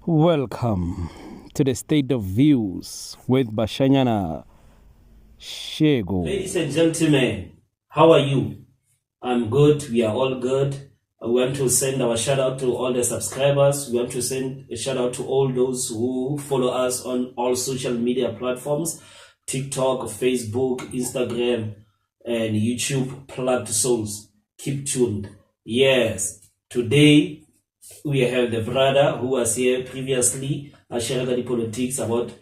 Welcome to the State of Views with Bashanyana Shego. Ladies and gentlemen, how are you? I'm good. We are all good. We want to send our shout out to all the subscribers. We want to send a shout out to all those who follow us on all social media platforms, TikTok, Facebook, Instagram, and YouTube. Plugged souls. Keep tuned. Yes, today we have the brother who was here previously sharing the politics about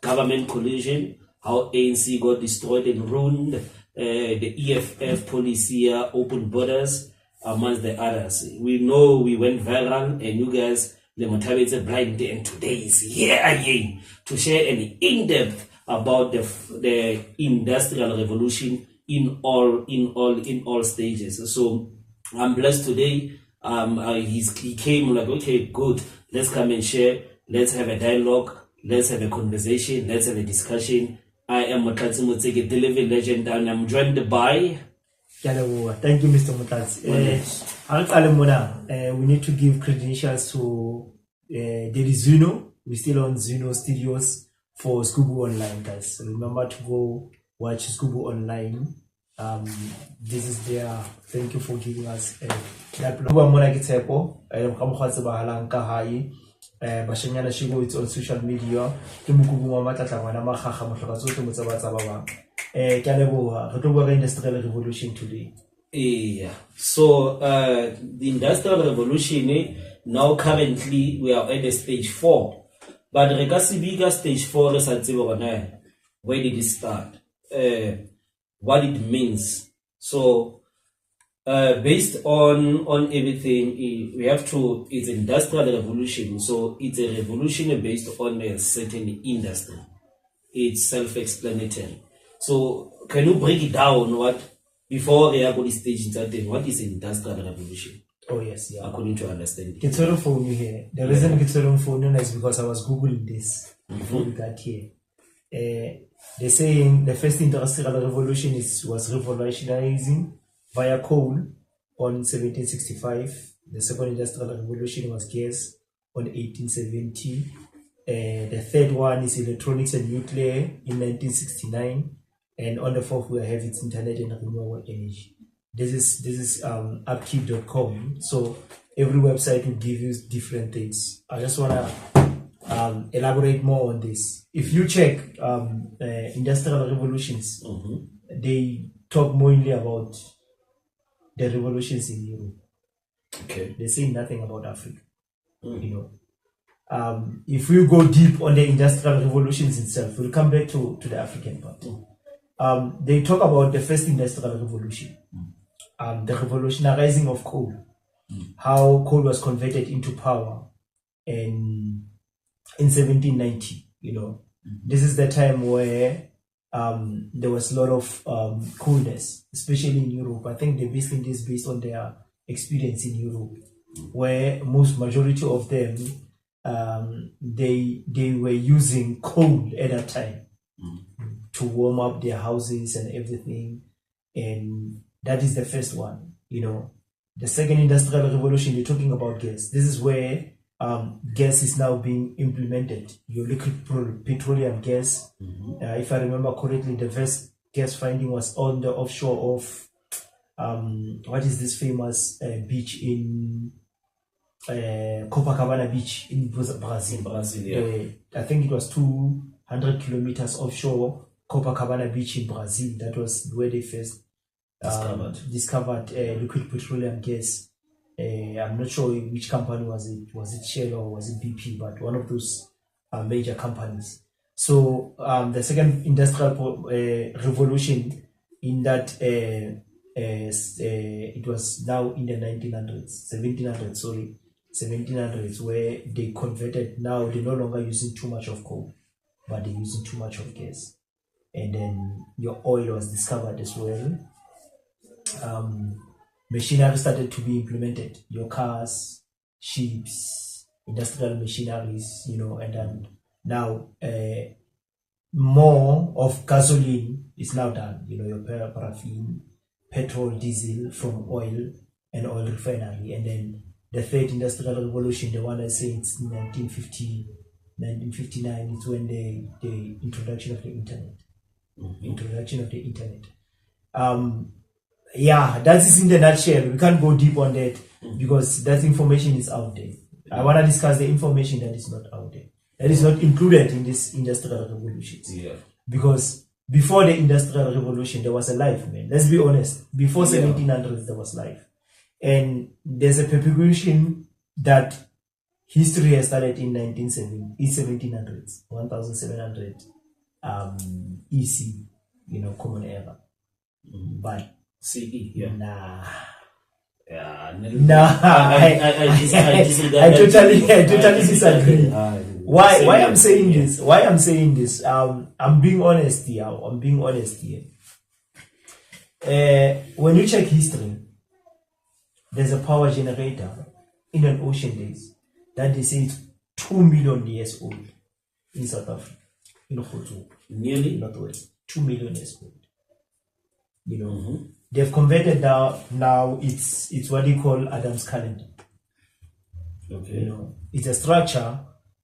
government collusion, how ANC got destroyed and ruined, the EFF policy, open borders, amongst the others. We know we went viral, and you guys, the motivates a blind day, and today is here again to share an in-depth about the industrial revolution in all stages. So I'm blessed today. He came like, okay, good. Let's come and share. Let's have a dialogue. Let's have a conversation. Let's have a discussion. I am Mutlatsi Mutseke, the living legend, and I'm joined by. Thank you, Mr. Mutlatsi. We need to give credentials to there is Zuno. We're still on Zuno Studios for Scubu Online, guys. So remember to go watch Scubu Online. This is there. Thank you for giving us that. Bashanyana Shego, it's on social media. Industrial revolution today. Yeah. So the industrial revolution, now currently we are at the stage 4. But regarding stage 4, where did it start? What it means. So based on everything, we have to, it's an industrial revolution. So it's a revolution based on a certain industry. It's self-explanatory. So can you break it down before we are going to stage what is an industrial revolution? Oh yes, yeah. According to understanding. It's all for you here. The reason it's all for you is because I was Googling this before we got here. They're saying the first industrial revolution was revolutionizing via coal on 1765. The second industrial revolution was gas on 1870. The third one is electronics and nuclear in 1969. And on the fourth, we have its internet and renewable energy. This is Chapgpt.com. So every website will give you different things. I just want to elaborate more on this. If you check industrial revolutions, they talk mainly about the revolutions in Europe. Okay. They say nothing about Africa. If we go deep on the industrial revolutions itself, we'll come back to the African part. They talk about the first industrial revolution, the revolutionizing of coal, how coal was converted into power in 1790. This is the time where there was a lot of coolness, especially in Europe. I think they're basing this based on their experience in Europe, where majority of them they were using coal at that time to warm up their houses and everything. And that is the first one. The second industrial revolution, you're talking about gas. This is where gas is now being implemented. Your liquid petroleum gas. If I remember correctly, the first gas finding was on the offshore of what is this famous beach in Copacabana Beach in Brazil. Yeah. I think it was 200 kilometers offshore Copacabana Beach in Brazil. That was where they first discovered liquid petroleum gas. I'm not sure which company was it. Was it Shell or was it BP? But one of those major companies. So the second industrial revolution in that it was now in the 1700s, where they converted. Now they're no longer using too much of coal, but they're using too much of gas. And then your oil was discovered as well. Machinery started to be implemented. Your cars, ships, industrial machineries, and then now more of gasoline is now done. Your paraffin, petrol, diesel from oil an oil refinery. And then the third industrial revolution, the one I say it's 1959, is when the introduction of the internet. Yeah, that is in the nutshell. We can't go deep on that because that information is out there. I want to discuss the information that is not out there, that is not included in this industrial revolutions. Yeah. Because before the industrial revolution, there was a life, man. Let's be honest. Before 1700s, there was life. And there's a perpetuation that history has started in 1700s, 1700 EC, Common Era. But CE, yeah. Nah. Yeah, I totally disagree. Why I'm saying this? I'm being honest here. When you check history, there's a power generator in an ocean days that they say it's 2 million years old in South Africa, in Khotso, nearly Northwest, 2 million years old. They've converted now it's what they call Adam's calendar. Okay. It's a structure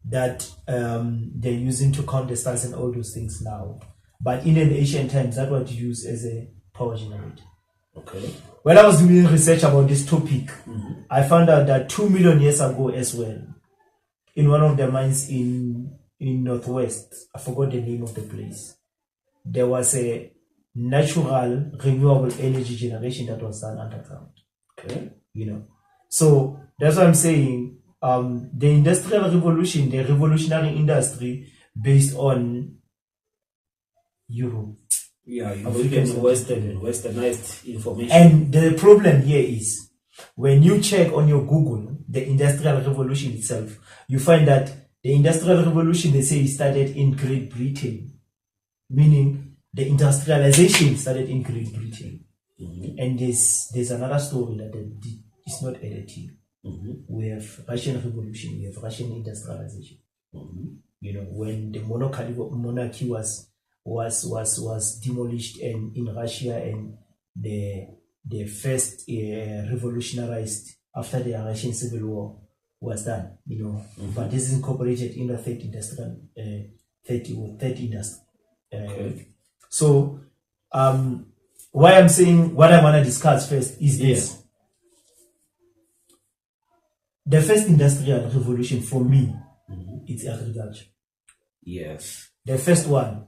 that they're using to count the stars and all those things now. But in the ancient times, that was used as a power generator. Okay. When I was doing research about this topic, I found out that 2 million years ago as well, in one of the mines in Northwest, I forgot the name of the place, there was a natural renewable energy generation that was done underground. Okay. So that's what I'm saying. The industrial revolution, the revolutionary industry based on Europe. Yeah, you look at westernized information. And the problem here is when you check on your Google the industrial revolution itself, you find that the industrial revolution, they say, it started in Great Britain, meaning the industrialization started in Great Britain. And there's another story that is not added here. We have Russian Revolution, we have Russian industrialization. When the monarchy was demolished and in Russia, and the first revolutionized after the Russian Civil War was done. But this is incorporated in the third industrial, third industry. So, why I'm saying what I want to discuss first is this. The first industrial revolution for me, it's agriculture. Yes. The first one,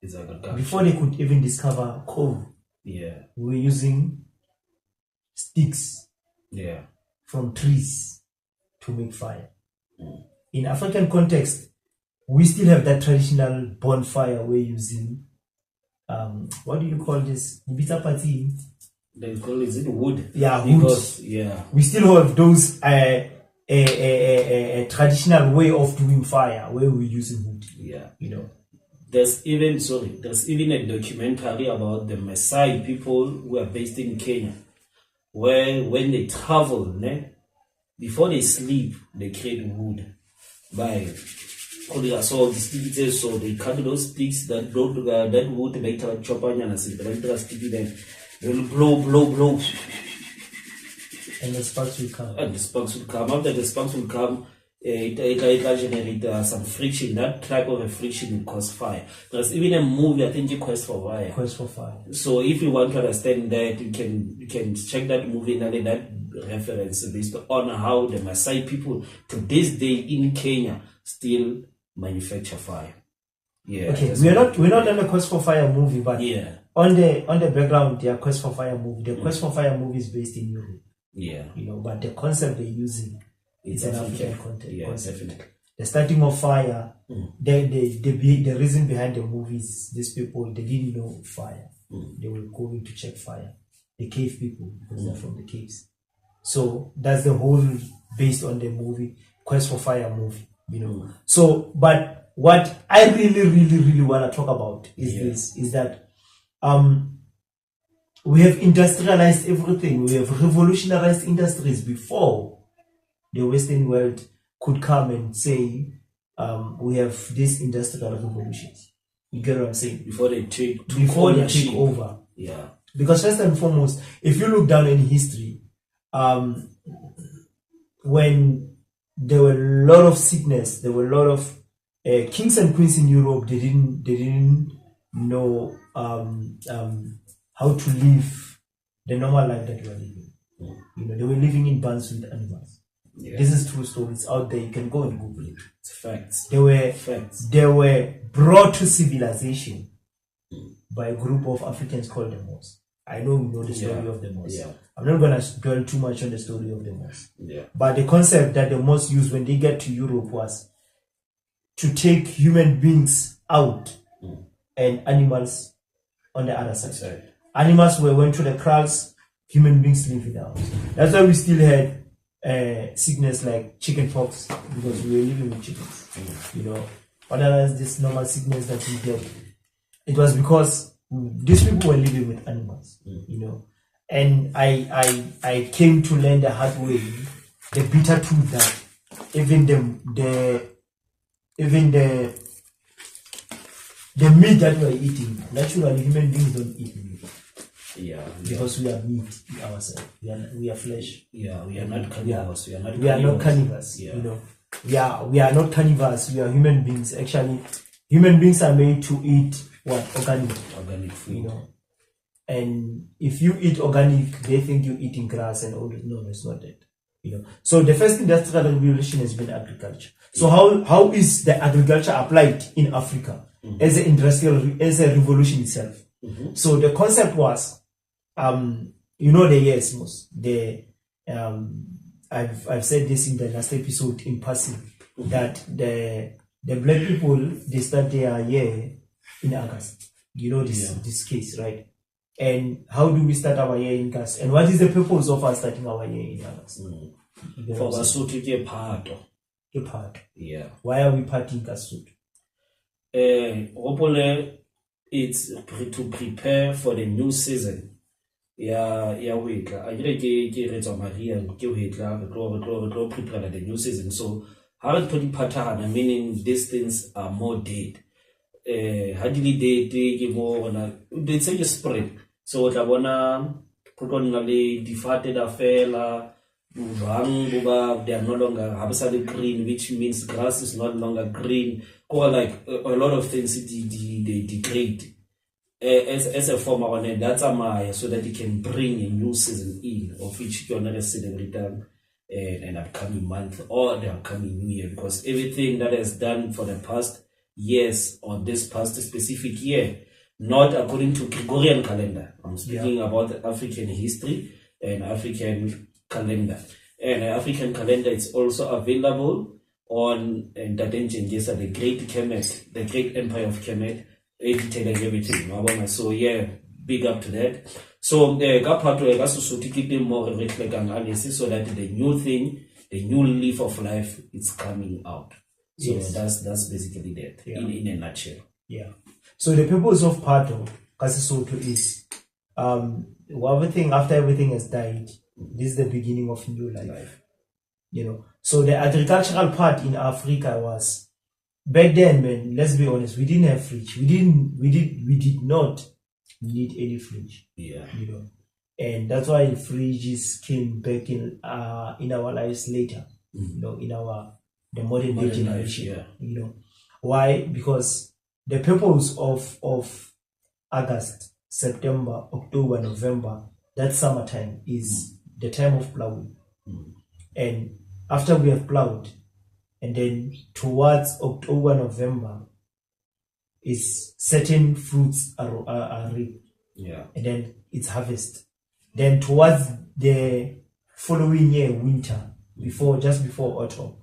is agriculture. Before they could even discover coal, we were using sticks from trees to make fire. In African context, we still have that traditional bonfire we're using. What do you call this? They call it wood. Yeah, because wood. We still have those a traditional way of doing fire where we're using wood. There's even a documentary about the Maasai people who are based in Kenya, where when they travel, before they sleep, they create wood by so they cut those sticks that wood later Chapgpt sticky, then they'll blow. And the sparks will come. After the sparks will come, it will generate some friction. That type of a friction will cause fire. There's even a movie, I think, Quest for Fire. So if you want to understand that, you can check that movie and that reference based on how the Maasai people to this day in Kenya still manufacture fire. Okay, we're not on the Quest for Fire movie, but on the background, the Quest for Fire movie. The Quest for Fire movie is based in Europe. But the concept they're using is an African concept. Definitely. The starting of fire, the reason behind the movie is these people, they didn't know fire. They were going to check fire. The cave people, because they're from the caves. So that's the whole based on the movie, Quest for Fire movie. So, but what I really want to talk about is that we have industrialized everything. We have revolutionized industries before the Western world could come and say we have this industrial revolutions. You get what I'm saying? Before they take over. Because first and foremost, if you look down in history, when there were a lot of sickness, there were a lot of kings and queens in Europe. They didn't know how to live the normal life that we are living. You know, they were living in bands with animals. Yeah. This is true story. It's out there. You can go and Google it. It's facts. They were brought to civilization by a group of Africans called the Moors. I know you know the story of the Moors. Yeah. I'm not going to dwell too much on the story of the Moors. Yeah. But the concept that the Moors used when they get to Europe was to take human beings out and animals on the other side. Right. Animals went to the kraals, human beings live in the house. That's why we still had sickness like chicken pox, because we were living with chickens. You know, other than this normal sickness that we get, it was because these people were living with animals. You know, and I came to learn the hard way, the bitter truth that even the meat that we're eating, naturally human beings don't eat meat. Yeah, because we are meat ourselves. We are flesh. Yeah, we are not carnivores. We are not carnivores. Yeah. You know, we are not carnivores. We are human beings. Actually, human beings are made to eat what? Organic food. You know, and if you eat organic, they think you're eating grass and all that. No, it's not that. You know, so the first industrial revolution has been agriculture. So how is the agriculture applied in Africa as a revolution itself? So the concept was, you know, the years most. I've said this in the last episode in passing that the black people, they start their year in August. You know this case, right? And how do we start our year in August? And what is the purpose of us starting our year in August? For Basotho ke phato. Yeah. Why are we partying Basotho? It's to prepare for the new season. Yeah, wait. I get Maria and prepare the new season. So how to put pattern, meaning these things are more dead. How did they more they say spring. So what I wanna put on the defated affair. They are no longer green, which means grass is no longer green. Or like a lot of things they degrade as a form of that's a Maya, so that it can bring a new season in, of which you're not seeing return an upcoming month or the upcoming new year, because everything that is done for the past years or this past specific year, not according to Gregorian calendar. I'm speaking about African history and African calendar. And African calendar is also available on the Great Kemet, the Great Empire of Kemet, edited and everything. So yeah, big up to that. So more so that the new thing, the new leaf of life is coming out. So that's basically that in a nutshell. Yeah. So the purpose of Pato Kasisoto is everything after everything has died. This is the beginning of new life. You know, so the agricultural part in Africa was back then, man. Let's be honest, we didn't have fridge. We did not need any fridge. Yeah, you know, and that's why fridges came back in our lives later. You know, in the modern day generation. Life, you know, why? Because the purpose of August, September, October, November, that summertime is the time of plowing. And after we have plowed, and then towards October, November, is certain fruits are reaped. Yeah. And then it's harvest. Then towards the following year, winter, just before autumn,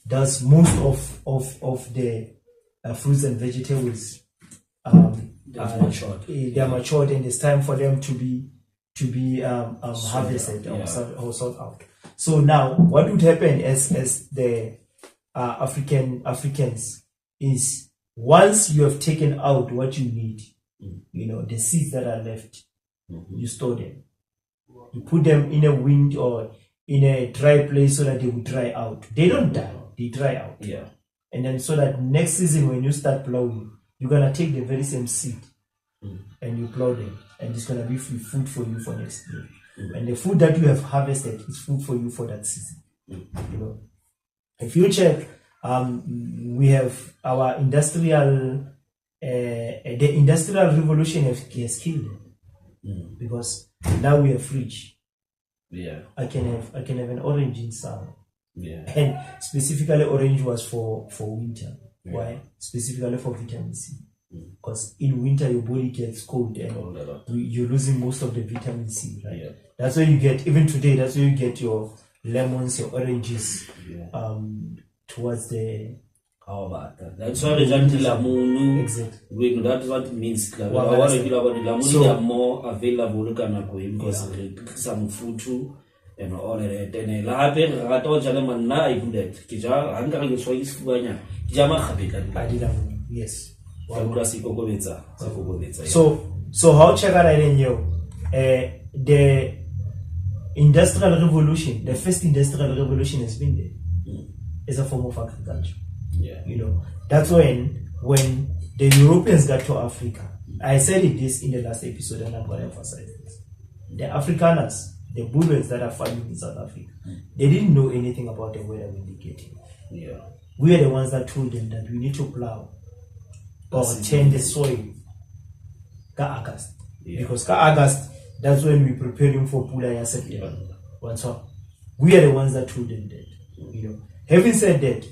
does most of the fruits and vegetables they are matured, and it's time for them to be harvested or sold out. So now, what would happen as the Africans is, once you have taken out what you need, you know, the seeds that are left, you store them. You put them in a wind or in a dry place so that they will dry out. They don't die, they dry out. Yeah. And then so that next season when you start plowing, you're gonna take the very same seed and you plow them, and it's gonna be free food for you for next year. And the food that you have harvested is food for you for that season. You know, if you check, we have our industrial, the industrial revolution has killed it because now we have fridge. Yeah. I can have an orange in summer. Yeah. And specifically orange was for winter. Yeah. Why? Specifically for vitamin C. Because in winter your body gets cold and you're losing most of the vitamin C, right? Yeah. That's why you get, even today, that's why you get your lemons, your oranges, towards the... How about that? That's why the exactly. That's what it means. They are more available because some food too and all that. And la happen, I told you, man, na I do that. Kija, I'm going to show you Spania. Jama Habit. Yes. So how check out the industrial revolution, the first industrial revolution has been there. It's a form of agriculture. Yeah. You know, that's when the Europeans got to Africa. I said this in the last episode and I'm going to emphasize this. The Afrikaners, the Boers that are farming in South Africa, they didn't know anything about the weather when they get here. Yeah. We are the ones that told them that we need to plow or change the soil August. Yeah. Because August, that's when we're preparing for Pula September. Yeah. We are the ones that told them that. You know, having said that,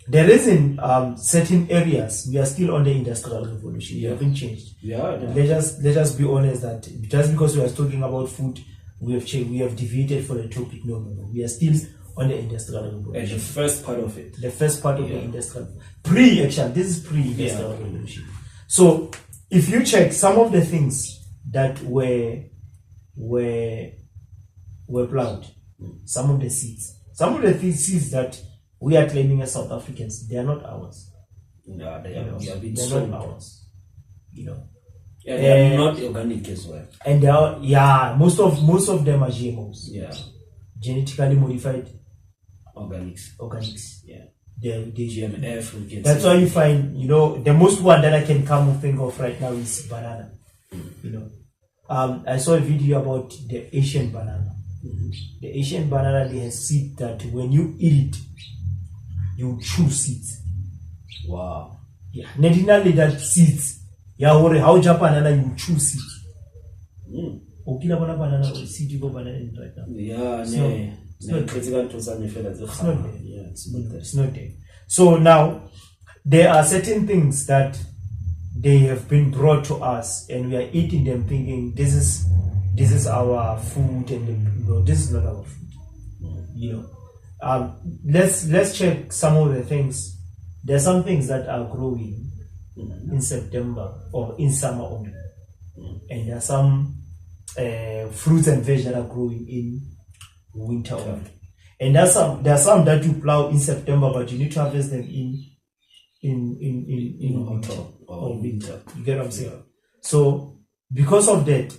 there is in certain areas we are still on the industrial revolution. We haven't changed. Yeah. Let us be honest that just because we are talking about food, we have changed. We have deviated for the topic. No. We are still on the industrial revolution. And the first part of it. The first part of the industrial pre-action. This is pre-industrial revolution. So if you check some of the things that were plowed, some of the seeds that we are claiming as South Africans, they are not ours. No, they're not ours. You know. Yeah, they are not organic as well. And they are, most of them are GMOs. Yeah. Genetically modified organics. Yeah. They GMF. That's why you find, you know, the most one that I can come and think of right now is banana. You know. I saw a video about the Asian banana. The Asian banana, they have seed that when you eat it, you chew seeds. Wow. Yeah. Not that seeds. Yeah, how Japan you chew seeds. Okila banana or seed you go banana in right now. Yeah, it's not there. So now there are certain things that they have been brought to us and we are eating them thinking this is our food and this is not our food. You know. Let's check some of the things. There are some things that are growing in September or in summer only, and there are some fruits and veg that are growing in winter only. And there are some that you plow in September, but you need to harvest them in winter or winter. You get what I'm saying? So because of that,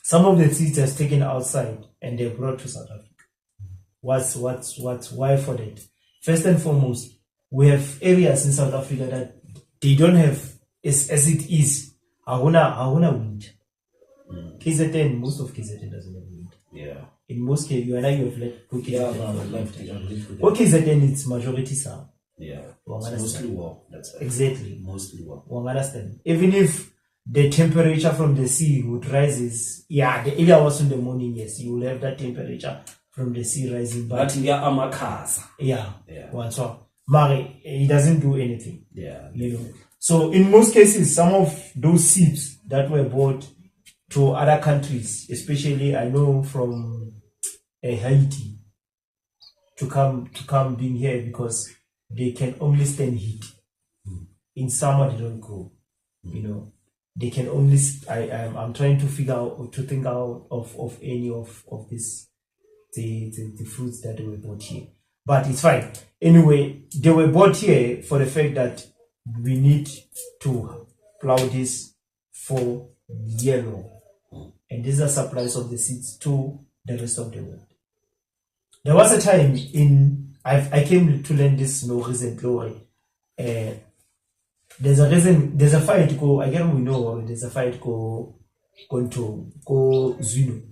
some of the seeds are taken outside and they're brought to South Africa. Why for that? First and foremost, we have areas in South Africa that they don't have as it is. Ahuna wind. KZN, most of KZN doesn't have wind. Yeah. In most cases, you and I have left KZN. What KZN, it's majority sound. Yeah. It's mostly warm. That's right. Exactly. Mostly warm. One understand. Even if the temperature from the sea would rises, the area was in the morning, yes, you will have that temperature from the sea rising. But in Amakasa. Yeah. Once so, Mari, it doesn't do anything. Yeah. You know. So in most cases, some of those seeds that were bought to other countries, especially I know from Haiti, to come being here because they can only stand heat. In summer they don't grow. You know. They can only. I'm trying to think out of any of this the fruits that were bought here, but it's fine. Anyway, they were bought here for the fact that we need to plow this for year long, and these are supplies of the seeds to the rest of the world. There was a time I came to learn this recently. There's a fight go, again we know there's a fight go Zwino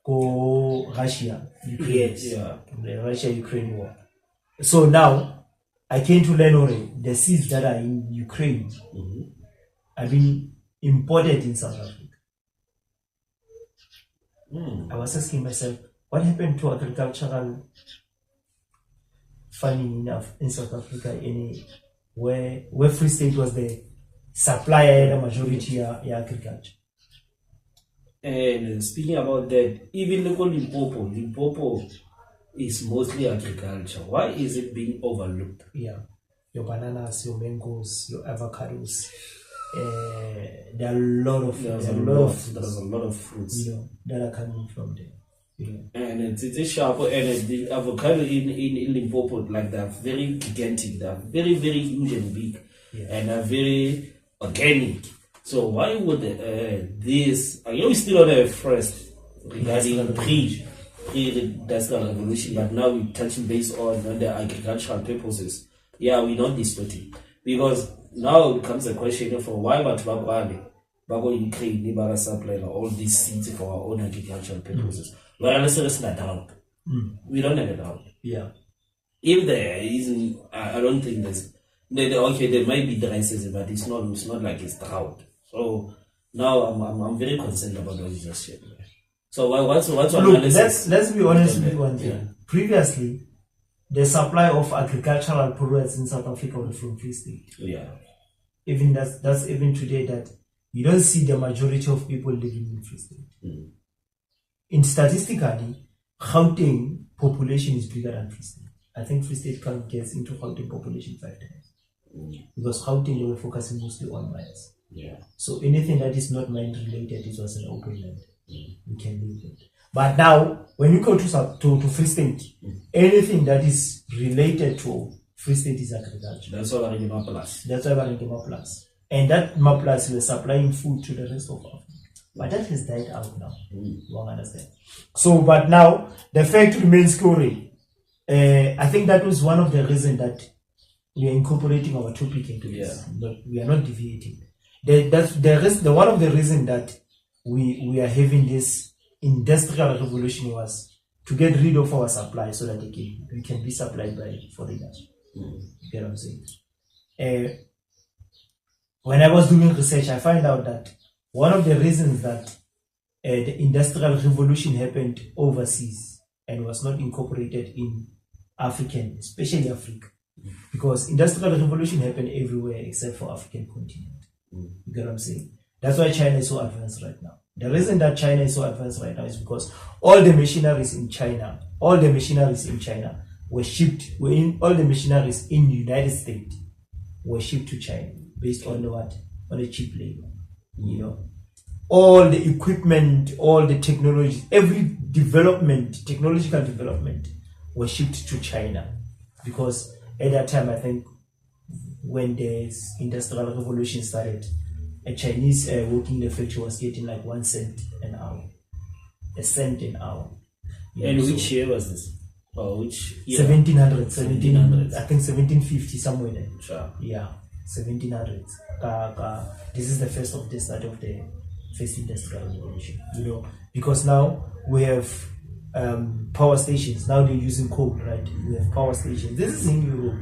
go Russia, Ukraine, Yes, yeah. the Russia-Ukraine war. So now I came to learn already the seeds that are in Ukraine are being imported in South Africa. I was asking myself, what happened to agricultural farming in South Africa where Free State was the supplier, the majority of agriculture. And speaking about that, even local Limpopo is mostly agriculture. Why is it being overlooked? Yeah, your bananas, your mangoes, your avocados. There are a lot of fruits, that are coming from there. And it's sharp, and the avocado in Limpopo, like they're very gigantic, they're very, very huge and big, and they're very organic. So why would this? We still don't have first regarding pre-industrial revolution, but now we're touching base on the agricultural purposes. Yeah, we're not distorting, because now it becomes a question for why Bago Ukraine Baga supply all these seeds for our own agricultural purposes. Well, let's not doubt. We don't have a doubt. Yeah. If there isn't, I don't think there's. There might be dry season, but it's not like it's drought. So now I'm very concerned about what you just said. So what's analysis? Let's be honest with one thing. Yeah. Previously, the supply of agricultural products in South Africa was from Free State. Yeah. Even that's even today that you don't see the majority of people living in Free State. In statistically, Gauteng population is bigger than Free State. I think Free State can't get into Gauteng population 5 times. Because Gauteng, they were focusing mostly on mines. Yeah. So anything that is not mine related, it was an open land. We can leave it. But now, when you go to Free State, anything that is related to Free State is agriculture. That's why we're in Plus. That's why we're in Plus. And that Plus, we're supplying food to the rest of Africa. But that has died out now. You won't understand. So, but now, the fact remains correct. I think that was one of the reasons that we are incorporating our topic into this. But we are not deviating. One of the reasons that we are having this industrial revolution was to get rid of our supply so that we can be supplied by foreigners. You get what I'm saying? When I was doing research, I found out that one of the reasons that the industrial revolution happened overseas and was not incorporated in African, especially Africa, because industrial revolution happened everywhere except for African continent. You get what I'm saying? That's why China is so advanced right now. The reason that China is so advanced right now is because all the machineries in China were shipped, all the machineries in the United States were shipped to China based on what? On a cheap labor. You know, all the equipment, all the technology, every technological development was shipped to China, because at that time, I think, when the industrial revolution started, a Chinese working in the factory was getting like 1 cent an hour. A cent an hour. And which year was this? Or which year? 1700. I think 1750, somewhere there. Sure. Yeah, 1700. This is the first of the start of the first industrial revolution. You know, because now we have power stations. Now they're using coal, right? We have power stations. This is in Europe.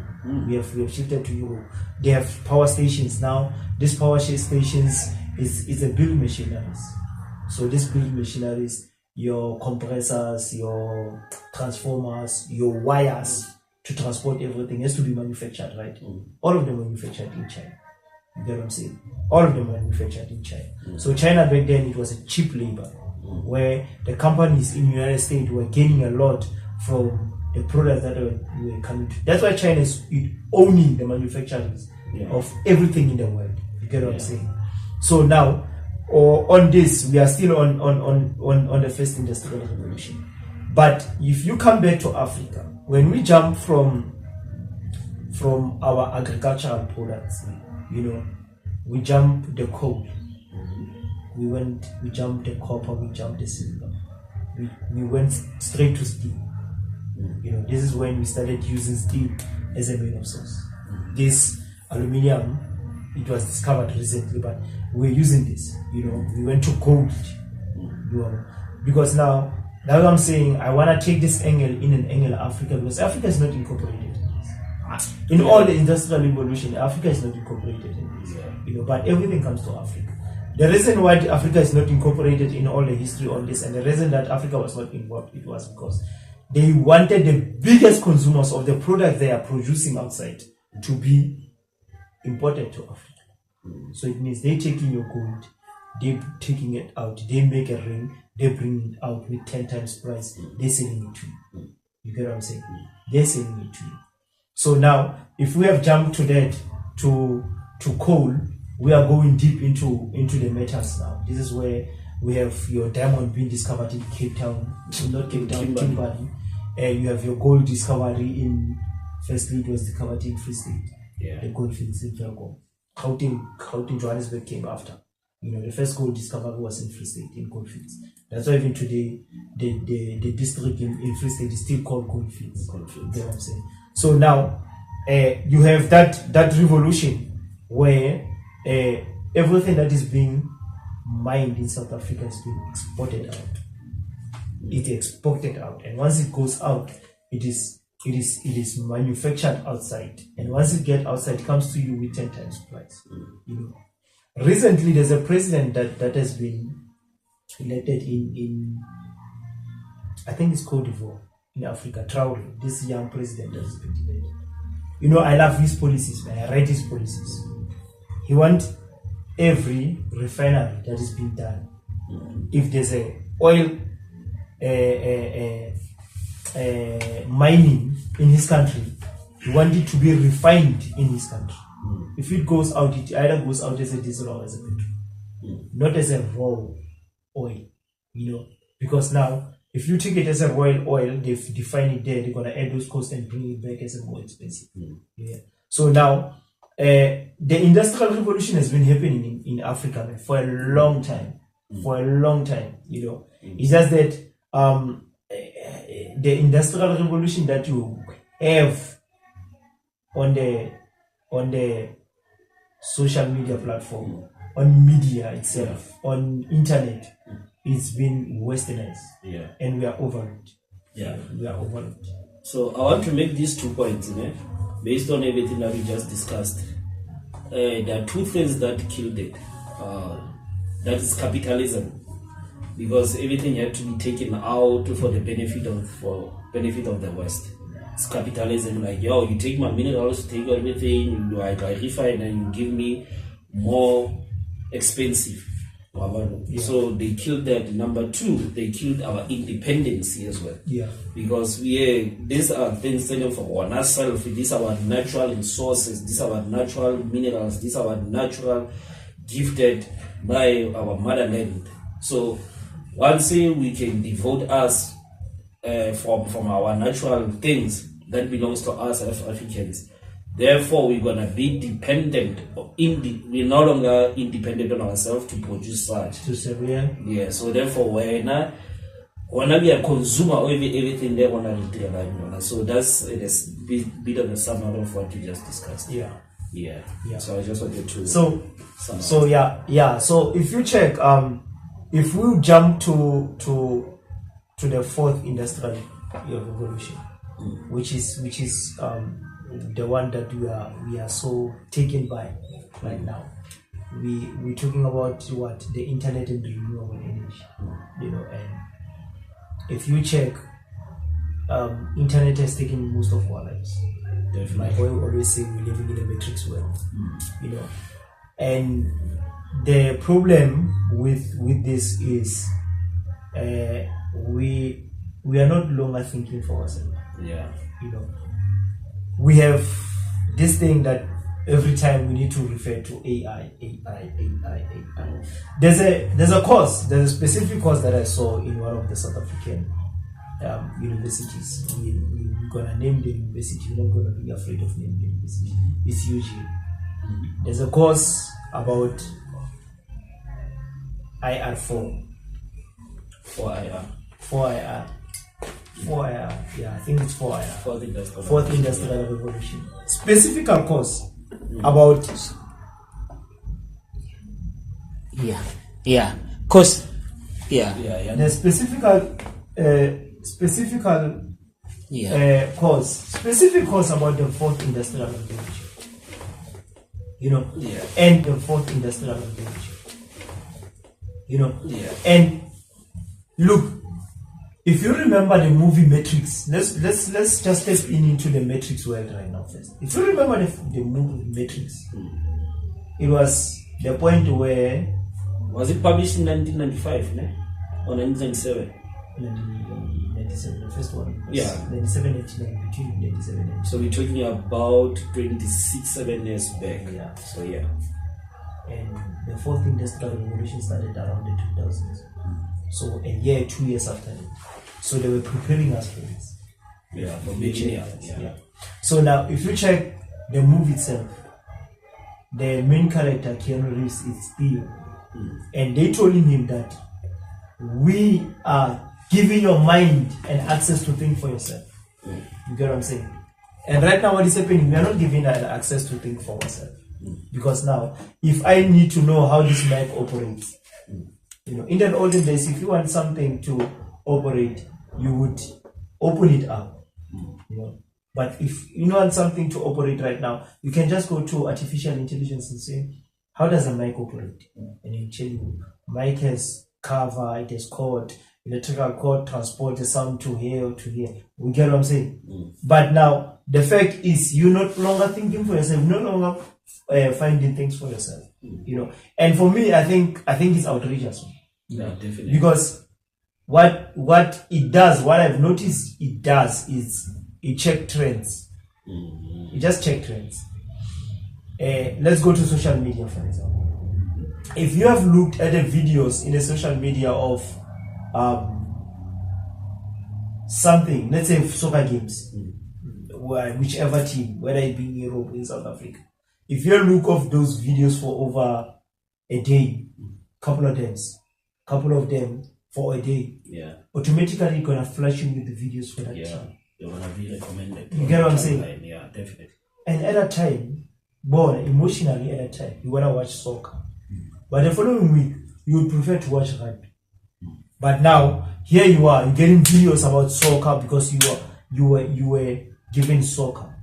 We have shifted to Europe. They have power stations now. These power stations is a build machineries. So these build machineries, your compressors, your transformers, your wires to transport everything has to be manufactured, right? All of them manufactured in China. You get what I'm saying? All of them manufactured in China. So China back then, it was a cheap labor, where the companies in the United States were gaining a lot from the products that were coming to. That's why China is owning the manufacturers of everything in the world. You get what I'm saying? So now, on this, we are still on the first industrial revolution. But if you come back to Africa, when we jump from our agricultural products, you know, we jump the coal, we jumped the copper, we jumped the silver, we went straight to steel. You know, this is when we started using steel as a main source. This aluminium, it was discovered recently, but we're using this. You know, we went to gold, you know, because now That's what I'm saying. I want to take this angle in an angle of Africa, because Africa is not incorporated. In all the industrial revolution, Africa is not incorporated in this. But everything comes to Africa. The reason why Africa is not incorporated in all the history on this, and the reason that Africa was not involved, it was because they wanted the biggest consumers of the product they are producing outside to be imported to Africa. So it means they taking your gold, they taking it out, they make a ring, they bring it out with 10 times price, they selling it to you. You get what I'm saying? They're selling it to you. So now, if we have jumped to that, to coal, we are going deep into the metals now. This is where we have your diamond being discovered in Cape Town, not Cape Town, Kimberley. You have your gold discovery in, firstly it was discovered in Free State, the gold fields in Velkom. Gauteng, Johannesburg came after. The first gold discovery was in Free State, in goldfields. That's why even today, the district in Free State is still called goldfields. You know what I'm saying? So now, you have that revolution where everything that is being mined in South Africa is being exported out. It exported out, and once it goes out, it is manufactured outside, and once it gets outside, it comes to you with 10 times price. Recently, there's a president that has been elected in I think it's Cote d'Ivoire in Africa, Traoré, this young president that has been elected. I love his policies, man. I read his policies. He wants every refinery that is being done, if there's a oil mining in his country, he wants it to be refined in his country. If it goes out, it either goes out as a diesel or as a petrol, not as a raw oil, because now if you take it as a raw oil, they define it there, they're gonna add those costs and bring it back as a more expensive. So now the industrial revolution has been happening in Africa for a long time. It's just that the industrial revolution that you have on the social media platform, on media itself, on internet, it's been westernized, and we are over it. We are over it. So I want to make these 2 points, based on everything that we just discussed. There are 2 things that killed it. That is capitalism, because everything had to be taken out for the benefit of the West. It's capitalism, like, you take my minerals, take everything, I refine and you give me more expensive. So they killed that. Number 2, they killed our independence as well. Because these are things taken from ourselves. These are our natural resources. These are our natural minerals. These are our natural gifted by our motherland. So once we can devote us from our natural things that belongs to us as Africans, therefore we're gonna be dependent. We're no longer independent on ourselves to produce such. So therefore when we are consumer of everything they wanna retrieve. So that's it is bit of a summary of what you just discussed. So I just wanted to So if you check, if we jump to the 4th industrial revolution, which is the one that we are so taken by right now. We're talking about the internet and renewable energy, and if you check, internet has taken most of our lives. My boy always say we're living in a matrix world, and the problem with this is we are not longer thinking for ourselves. We have this thing that every time we need to refer to AI. There's a course, there's a specific course that I saw in one of the South African universities. We're gonna name the university. We're not gonna be afraid of naming the university. It's UG. There's a course about IR4. 4IR, I think it's 4IR. Fourth Industrial Revolution. Specific course about course. The specific specific course about the fourth industrial revolution. And the fourth industrial revolution. And look, if you remember the movie Matrix, let's just step into the Matrix world right now first. If you remember the movie Matrix, it was the point where was it published in 1995, ne? Or 1997? 1997, the first one. 97, 99, between 97 and so we're talking about 7 years back. Yeah. So yeah. And the fourth industrial revolution started around the 2000s. So a year, 2 years after it. So they were preparing us for this. Yeah, for making it. Yeah. So now, if you check the movie itself, the main character, Keanu Reeves, is Theo. And they told him that we are giving your mind and access to think for yourself. You get what I'm saying? And right now, what is happening? We are not giving that access to think for ourselves. Because now, if I need to know how this mic operates, in the olden days, if you want something to operate, you would open it up. But if you want something to operate right now, you can just go to artificial intelligence and say, how does a mic operate? And it will tell you, mic has cover, it has cord, electrical cord transport the sound to here or to here. We get what I'm saying? But now, the fact is, you're no longer thinking for yourself, no longer finding things for yourself. And for me, I think it's outrageous. Yeah, definitely. Because what it does, what I've noticed it does is it check trends. It just check trends. Let's go to social media, for example. If you have looked at the videos in the social media of something, let's say soccer games, whichever team, whether it be in Europe or in South Africa, if you look of those videos for over a day, couple of them for a day, automatically gonna flash you with the videos for that team. They're gonna be recommended. You get what I'm saying? Yeah, definitely. And at that time, emotionally at that time, you wanna watch soccer. But the following week, you would prefer to watch rugby. But now, here you are, you're getting videos about soccer because you were given soccer.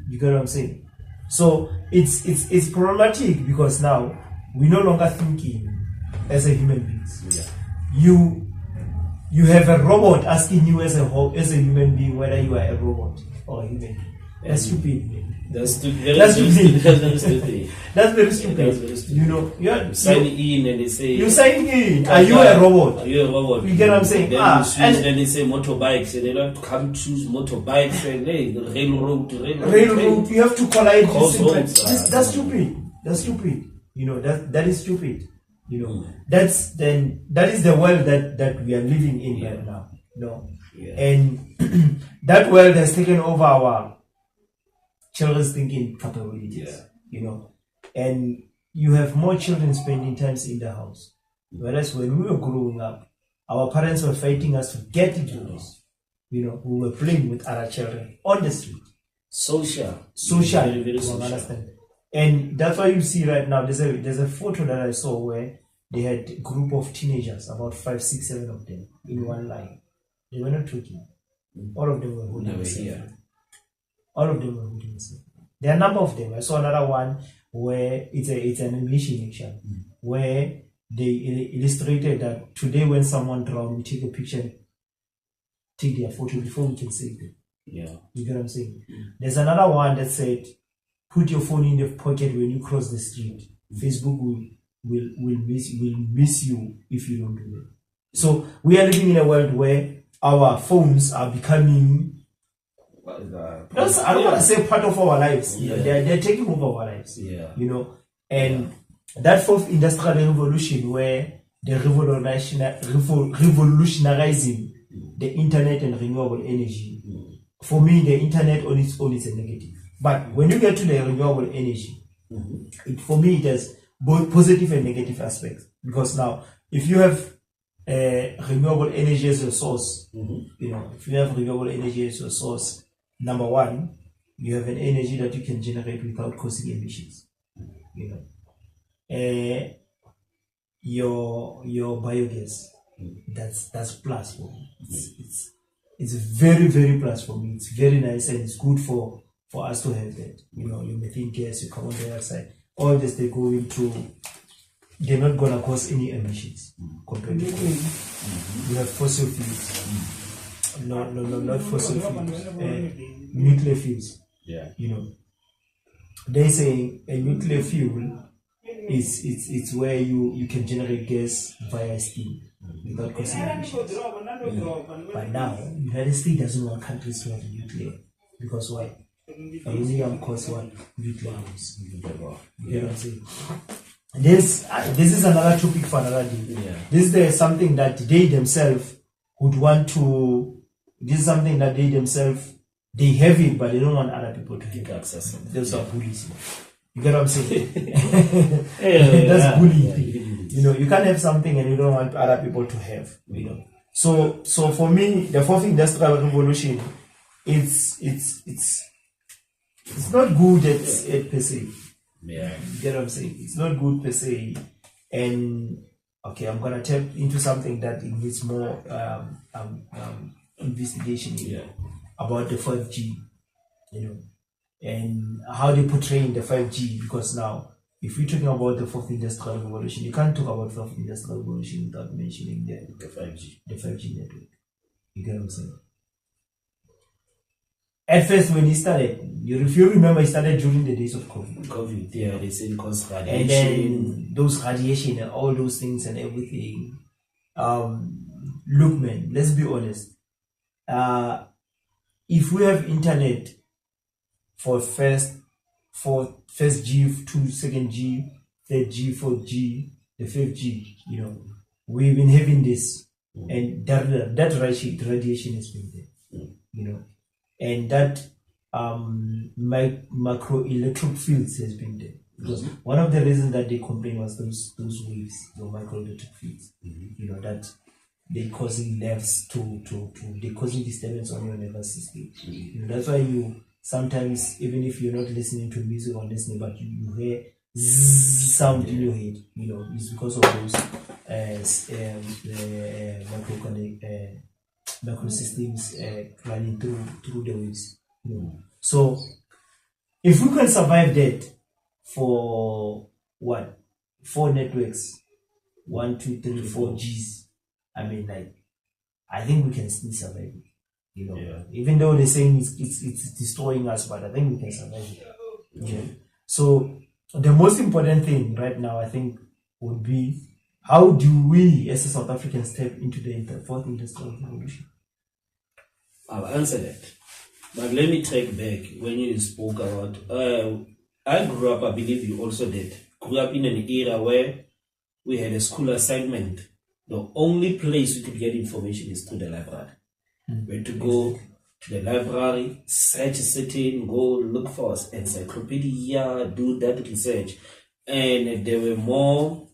You get what I'm saying? So it's problematic because now we're no longer thinking as a human beings. You have a robot asking you as a human being whether you are a robot or a human being. That's stupid, man. That's very stupid. That's very stupid. You sign in and they say you sign in. Are you a robot? Are you a robot? You get what I'm saying? Then you switch, then they say motorbikes, and they don't come choose motorbikes and railroad. You have to collide. That's stupid. That is stupid. That is the world that we are living in right now. And that world has taken over our children's thinking capabilities. And you have more children spending time in the house. Whereas when we were growing up, our parents were fighting us to get into those. We were playing with other children on the street. Social. Very, very social. Understand? And that's why you see right now, there's a photo that I saw where they had a group of teenagers, about 5, 6, 7 of them, in one line. They were not talking. All of them were holding the cell. All of them were holding the cell. There are a number of them. I saw another one where it's an animation action, where they illustrated that today when someone drowned, we take a picture, take their photo before we can save them. You get what I'm saying? There's another one that said, put your phone in the pocket when you cross the street. Facebook will miss you if you don't do it. So we are living in a world where our phones are becoming I don't want to say part of our lives. They're taking over our lives. And that fourth industrial revolution where they're revolutionizing the internet and renewable energy. For me, the internet on its own is a negative. But when you get to the renewable energy, for me, it has both positive and negative aspects. Because now, if you have renewable energy as a source, if you have renewable energy as a source, number one, you have an energy that you can generate without causing emissions. Your biogas, That's plus for me. It's very, very plus for me. It's very nice and it's good for us to have that. You know, you may think yes, you carbon dioxide, all this they go into, they're not gonna cause any emissions compared to coal. You have fossil fuels. No, not fossil fuels. Nuclear fuels. Yeah. You know, they say a nuclear fuel it's where you can generate gas via steam without causing emissions. But now, United States doesn't want countries to have nuclear because why? Uranium causes what? Nuclear arms. You know what I'm saying? This is another topic for another day. Yeah. This is something that they themselves would want to. This is something that they themselves they have it, but they don't want other people to have access. Those are bullies. You get what I'm saying? That's bullying. You know, you can't have something and you don't want other people to have. You know. So for me, the fourth industrial revolution, it's not good at per se. Yeah. You get what I'm saying? It's not good per se. And okay, I'm gonna tap into something that it needs more investigation about the 5G, you know, and how they portray the 5G. Because now, if we're talking about the fourth industrial revolution, you can't talk about fourth industrial revolution without mentioning the 5G network. You get what I'm saying? At first, when he started, if you remember, he started during the days of COVID. Yeah, they said cause radiation. And then those radiation and all those things and everything. Look, man, let's be honest. If we have internet for first G to second G, third G, fourth G, the fifth G, you know, we've been having this, and that radiation has been there, you know. And that microelectric fields has been there. Because one of the reasons that they complain was those waves, the microelectric fields, you know, that they causing nerves they causing disturbance on your nervous system. You know, that's why you sometimes, even if you're not listening to music or listening, but you hear zzz sound in your head, you know, it's because of those microsystems running through the waves. You know. So if we can survive that for 4 networks, 1, 2, 3, 4 Gs, I mean, like, I think we can still survive it. You know, even though they're saying it's destroying us, but I think we can survive it. Okay. So the most important thing right now, I think, would be, how do we as a South African step into the fourth industrial revolution? I'll answer that. But let me take back when you spoke about, I grew up, I believe you also did, grew up in an era where we had a school assignment. The only place we could get information is through the library. We had to go to the library, search a setting, go look for us encyclopedia, do that research. And there were more,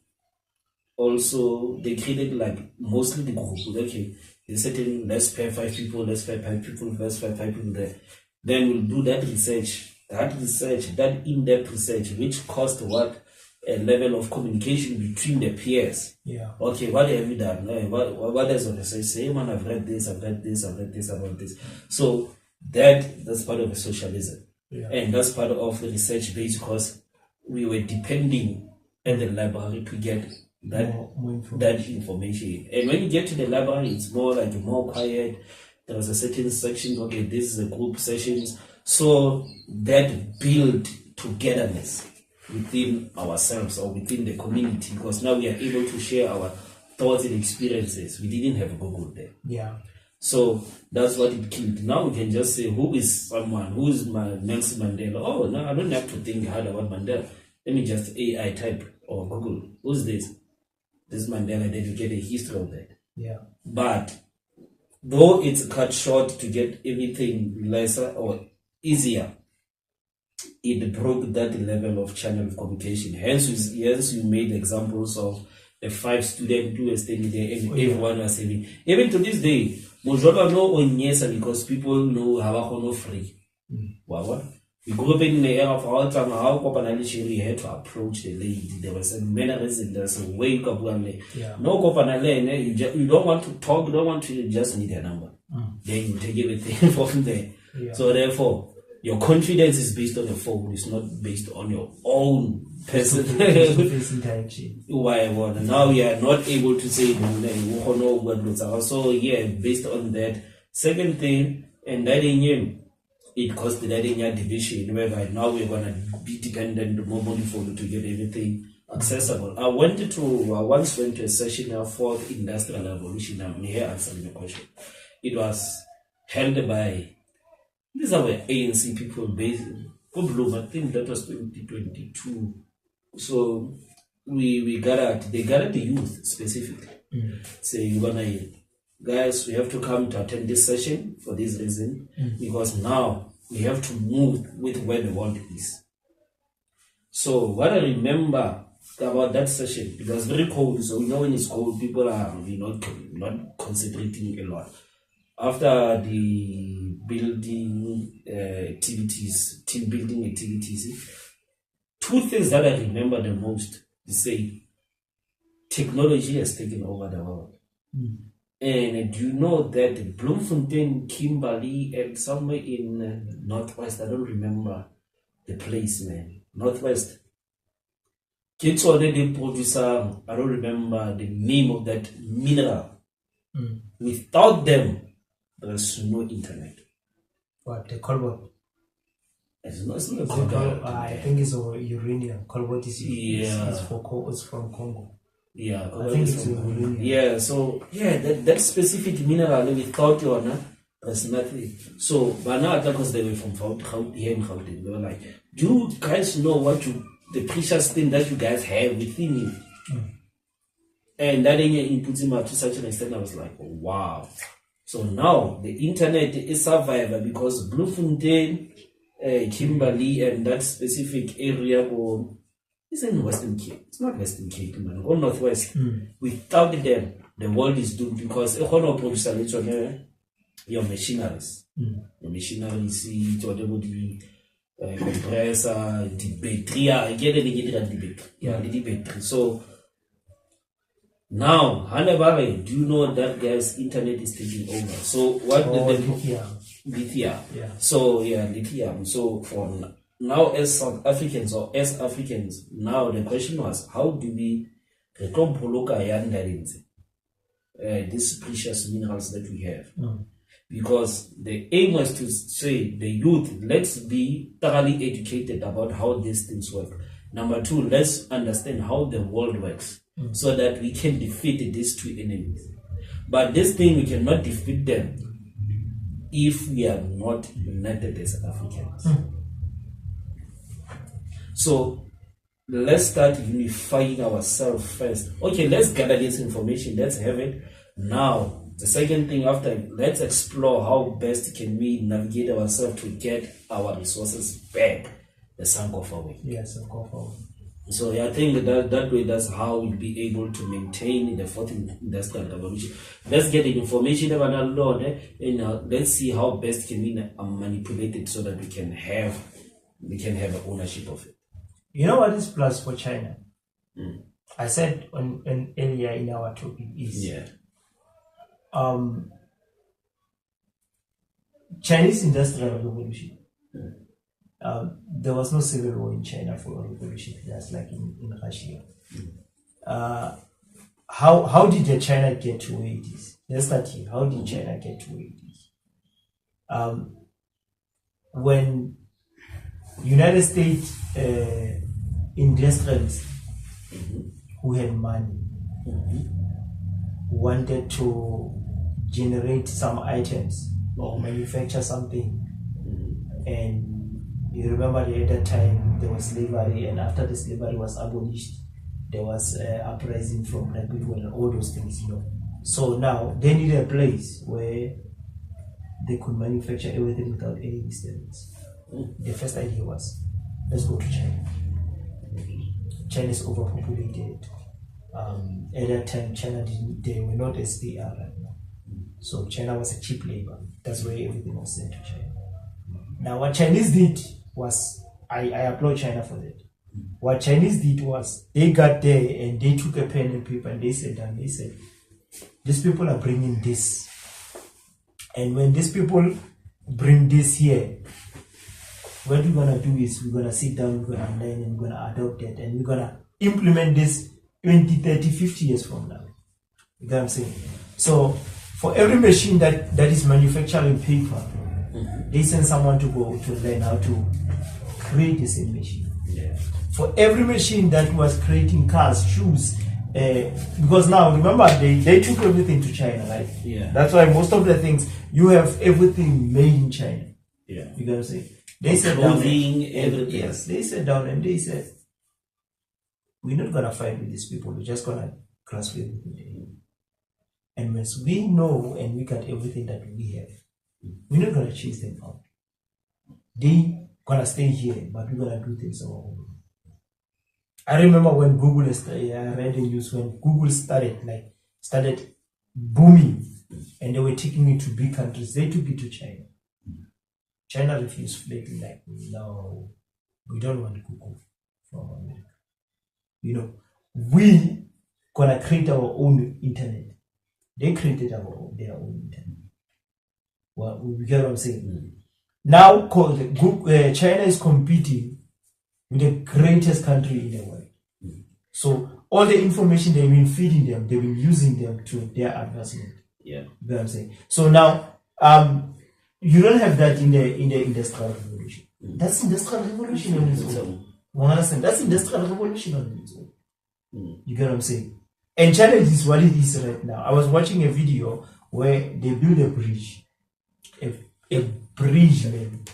also, they created like mostly the group. Okay, they said, let's pay 5 people, let's pay 5 people, let's pay 5 people there. Then we'll do that research, that in-depth research, which cost what? A level of communication between the peers. Yeah. Okay, what have you done? What does it say? Say, man, I've read this about this. So that's part of the socialism. Yeah. And that's part of the research base, because we were depending on the library to get that information. And when you get to the library, it's more quiet. There was a certain section, okay, this is a group sessions. So that build togetherness within ourselves or within the community, because now we are able to share our thoughts and experiences. We didn't have Google there. Yeah. So that's what it killed. Now we can just say, who is someone? Who is my Nelson Mandela? Oh, no, I don't have to think hard about Mandela. Let me just AI type or Google. Who's this? This is Mandela. Then you get a history of that. Yeah. But though it's cut short to get everything lesser or easier, it broke that level of channel of communication. Hence, we made examples of the 5 students who were standing there and everyone was having. Even to this day, Mojolo no on yes, because people know how no free. Wow. We grew up in the era of how you had to approach the lady. There was a mannerism, there's a way up one day. No you don't want to talk, you don't want to, you just need a number. Then you take everything from there. So therefore, your confidence is based on the phone, it's not based on your own person. Why? Now we are not able to say so yeah, based on that. Second thing, and that in you, it caused the division whereby now we're gonna be dependent more on the phone to get everything accessible. I once went to a session of fourth industrial revolution. I'm here answering the question. It was held by these are ANC people based Bloom. I think that was 2022. So they gathered the youth specifically. Say guys, we have to come to attend this session for this reason, because now we have to move with where the world is. So what I remember about that session, it was very cold. So when it's cold, people are not concentrating a lot. After the building activities, team building activities, two things that I remember the most is say technology has taken over the world. And you know that Bloemfontein, Kimberley, and somewhere in Northwest, I don't remember the place, man. Northwest. Kids already producer, I don't remember the name of that mineral. Without them, there's no internet. What, the cobalt? It's not a cobalt. I think it's uranium. Cobalt is it's from Congo. Yeah, I think it's uranium. Yeah, so that specific mineral without you, there's nothing. So by now, because they were from here in Gauteng, they were like, do you guys know the precious thing that you guys have within you? And that inputs him to such an extent, I was like, wow. So now the internet is survivor because Bloemfontein, Kimberley, and that specific area is in Western Cape. It's not Western Cape, man. Or Northwest. Without them, the world is doomed because your machineries. Your machineries, the compressor, the battery. I get the battery. So now, Hanebare, do you know that guy's internet is taking over? So what lithium. Yeah. So lithium. So for now, as South Africans or as Africans, now the question was, how do we these precious minerals that we have? Because the aim was to say the youth, let's be thoroughly educated about how these things work. Number two, let's understand how the world works so that we can defeat these two enemies. But this thing, we cannot defeat them if we are not united as Africans. So let's start unifying ourselves first. Okay, let's gather this information, let's have it. Now, the second thing after, let's explore how best can we navigate ourselves to get our resources back the Sankofa way. Yes, Sankofa way. So I think that way, that's how we'll be able to maintain the fourth industrial revolution. Let's get the information about our Lord, and let's see how best can we manipulate it so that we can have ownership of it. You know what is plus for China? I said earlier in our topic is Chinese industrial revolution. There was no civil war in China for a revolution, just like in Russia. How did China get to where it is? Let's start here. How did China get to where it is? When United States industrialists who had money wanted to generate some items or manufacture something, and you remember at that time there was slavery, and after the slavery was abolished, there was uprising from black people and all those things, So now they needed a place where they could manufacture everything without any disturbance. The first idea was, let's go to China. China is overpopulated. At that time, they were not as they are right now. So China was a cheap labor. That's why everything was sent to China. Now what Chinese did, was I applaud China for that. What Chinese did was they got there and they took a pen and paper and they said, these people are bringing this. And when these people bring this here, what we're gonna do is we're gonna sit down, we're gonna learn, and we're gonna adopt it, and we're gonna implement this 20, 30, 50 years from now. You know what I'm saying? So for every machine that is manufacturing paper, they send someone to go to learn how to create the same machine. Yeah. For every machine that was creating cars, shoes, because now remember they took everything to China, right? Yeah. That's why most of the things you have everything made in China. Yeah. You gotta say they said clothing, down, everything. yes, they sat down and they said, we're not gonna fight with these people. We're just gonna grasp everything. And once we know and we got everything that we have, we're not gonna chase them out. They gonna stay here, but we're gonna do things our own. I remember when Google started, I read the news when Google started booming and they were taking it to big countries. They took it to China. China refused flatly, like, no, we don't want Google from America. You know, we gonna create our own internet. They created their own internet. Well, we get what I'm saying. Now, China is competing with the greatest country in the world. So all the information they've been feeding them, they've been using them to their advancement. Yeah. You know what I'm saying? So now, you don't have that in the industrial revolution. That's industrial revolution on its own. Understand? That's industrial revolution on its own. You get what I'm saying? And China is what it is right now. I was watching a video where they build a bridge. A bridge, man.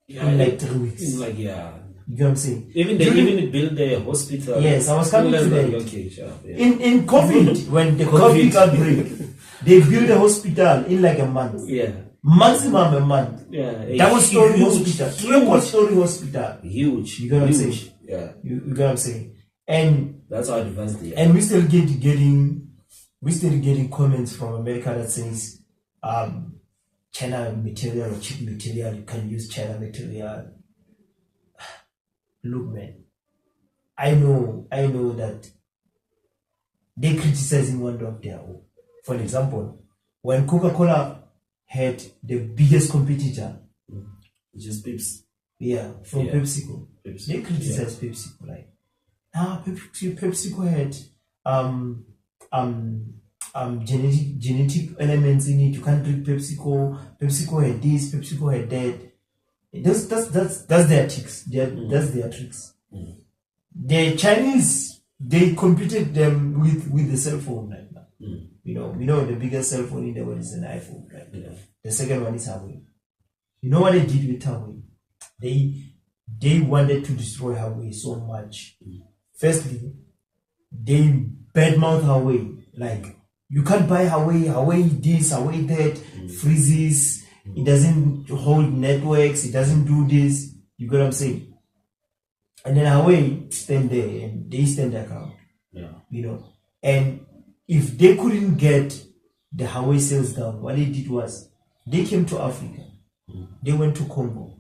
Yeah, in like 3 weeks. In like, yeah. You get what I'm saying? Even they even build a hospital. Yes, I was coming to that. Okay, sure. Yeah. In COVID, when the COVID outbreak, they built a hospital in like a month. Yeah. Maximum a month. Yeah. Double-story hospital. Triple-story hospital. Huge. You get what I'm saying? Yeah. You get what I'm saying? And that's how advanced they are. And we still getting comments from America that says China material or cheap material, you can use China material. Look, man, I know that they criticizing one of their own. For example, when Coca-Cola had the biggest competitor, which is Pepsi. Yeah, from PepsiCo. They criticized PepsiCo, like, PepsiCo had genetic elements in it. You can't drink PepsiCo. PepsiCo had this. PepsiCo had that. That's their tricks. That's their tricks. The Chinese, they competed them with the cell phone right now. You know, we know the biggest cell phone in the world is an iPhone, right? Yeah. The second one is Huawei. You know what they did with Huawei? They wanted to destroy Huawei so much. Firstly, they badmouth Huawei. Like, you can't buy Huawei this, Huawei that, freezes, it doesn't hold networks, it doesn't do this. You get what I'm saying? And then Huawei stand there and they stand their ground. Yeah. You know, and if they couldn't get the Huawei sales down, what they did was they came to Africa. They went to Congo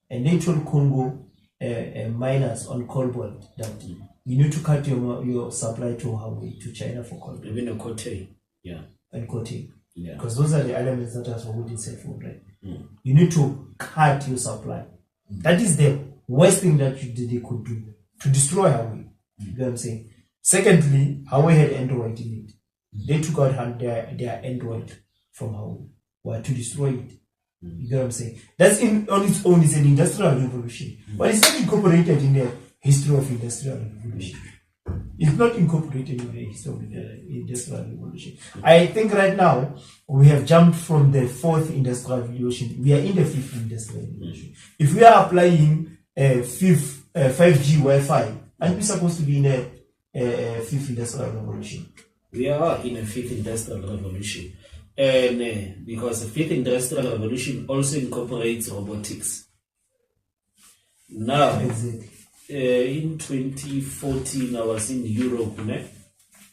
and they told Congo miners on cobalt that you need to cut your supply to Huawei, to China for cobalt. Even a Cote. Yeah. And Cote. Yeah. Because those are the elements that are holding cell phone, right? You need to cut your supply. That is the worst thing that they could do to destroy Huawei. You know what I'm saying? Secondly, Huawei had Android in it. They took out their Android from Huawei to destroy it. You know what I'm saying? That's on its own, it's an industrial revolution. But it's not incorporated in the history of industrial revolution. It's not incorporated in the history of the industrial revolution. I think right now we have jumped from the fourth industrial revolution. We are in the fifth industrial revolution. If we are applying 5G Wi-Fi, aren't we supposed to be in a fifth industrial revolution? We are in a fifth industrial revolution. And because the fifth industrial revolution also incorporates robotics. Now, exactly. In 2014, I was in Europe.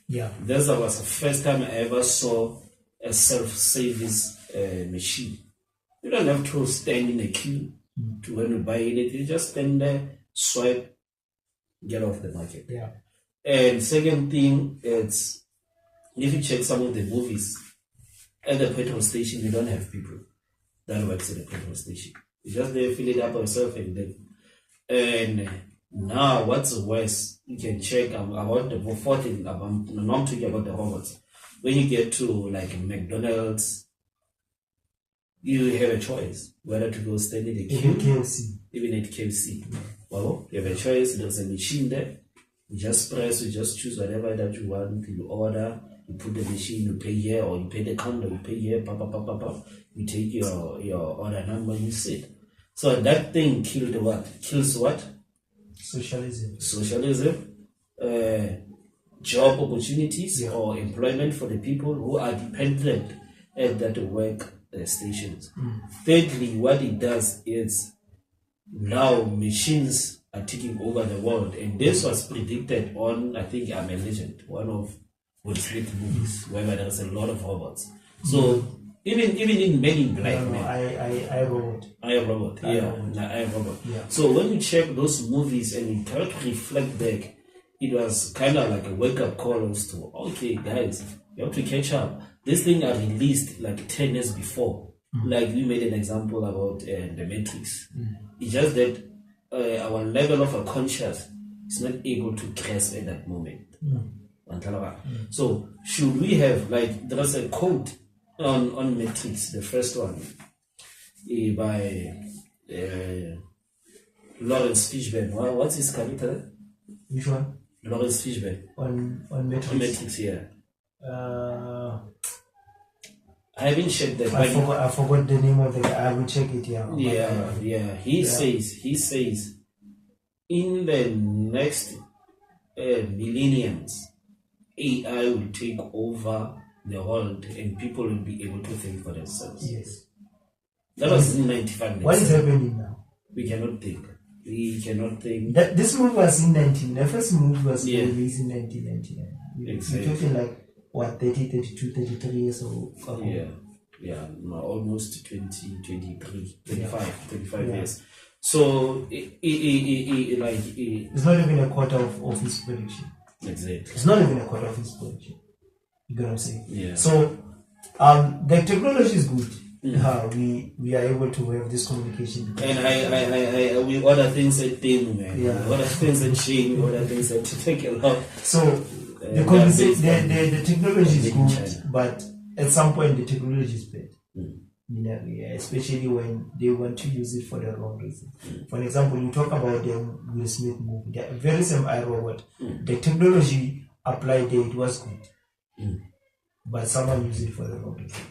Yeah. This was the first time I ever saw a self-service machine. You don't have to stand in a queue. to when you buy anything, you just stand there, swipe, get off the market. Yeah. And second thing, it's if you check some of the movies at the petrol station, you don't have people that works at the petrol station. You just there fill it up yourself and then. And now what's worse, you can check about the fourth thing. I'm not talking about the robots. When you get to like McDonald's, you have a choice whether to go stand in the queue. Even at KFC. Well, you have a choice. There's a machine there. You just press, you just choose whatever that you want. You order, you put the machine, you pay here, or you pay the counter, you pay here, you take your order number, you sit. So that thing killed what? Kills what? Socialism. Job opportunities or employment for the people who are dependent at that work stations. Thirdly, what it does is now machines are taking over the world, and this was predicted on, I think, I'm a Legend, one of Will Smith movies, where there's a lot of robots. So even in Men in Black, I Robot. Yeah. So when you check those movies and you try to reflect back, it was kind of like a wake-up call as to, okay, guys, you have to catch up. This thing are released like 10 years before. Like we made an example about the Matrix. It's just that our level of conscious is not able to grasp at that moment. So should we have, like, there's a quote on Matrix, the first one, by Lawrence Fishburne. What's his character? Which one? Lawrence Fishburne. On Matrix. On Matrix, yeah. I haven't checked that. I forgot the name of the guy. I will check it. Yeah. He says, in the next millenniums, AI will take over the world and people will be able to think for themselves. Yes. That was in 95. What is happening now? We cannot think. This movie was in 19. The first movie was released in 1999. Exactly. We're talking like, what, 30, 32, 33 years old? Yeah, almost 20, 23, 25 years. So, it's not even a quarter of his production. Exactly. It's not even a quarter of his production. You get what I'm saying? Yeah. So, the technology is good. We are able to have this communication. And we order things at them, man. Yeah. We order things at Shane, we order things at to take a lot. So, the technology is good, but at some point the technology is bad. Especially when they want to use it for the wrong reason. For example, you talk about the Will Smith movie, the very same iRobot. The technology applied there, it was good, but someone used it for the wrong reason.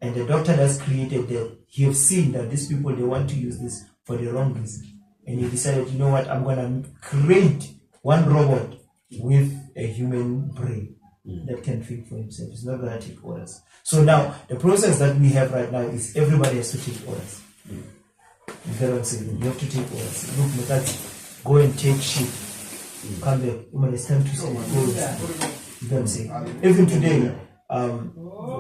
And the doctor that's created that, he have seen that these people, they want to use this for the wrong reason, and he decided, you know what, I'm gonna create one robot with a human brain that can think for himself. It's not going to take orders. So now, the process that we have right now is everybody has to take orders. You get what I'm saying? You have to take orders. Look, let's go and take shit. Come back. When it's time to say, go and sleep. You get what I'm saying? Even today,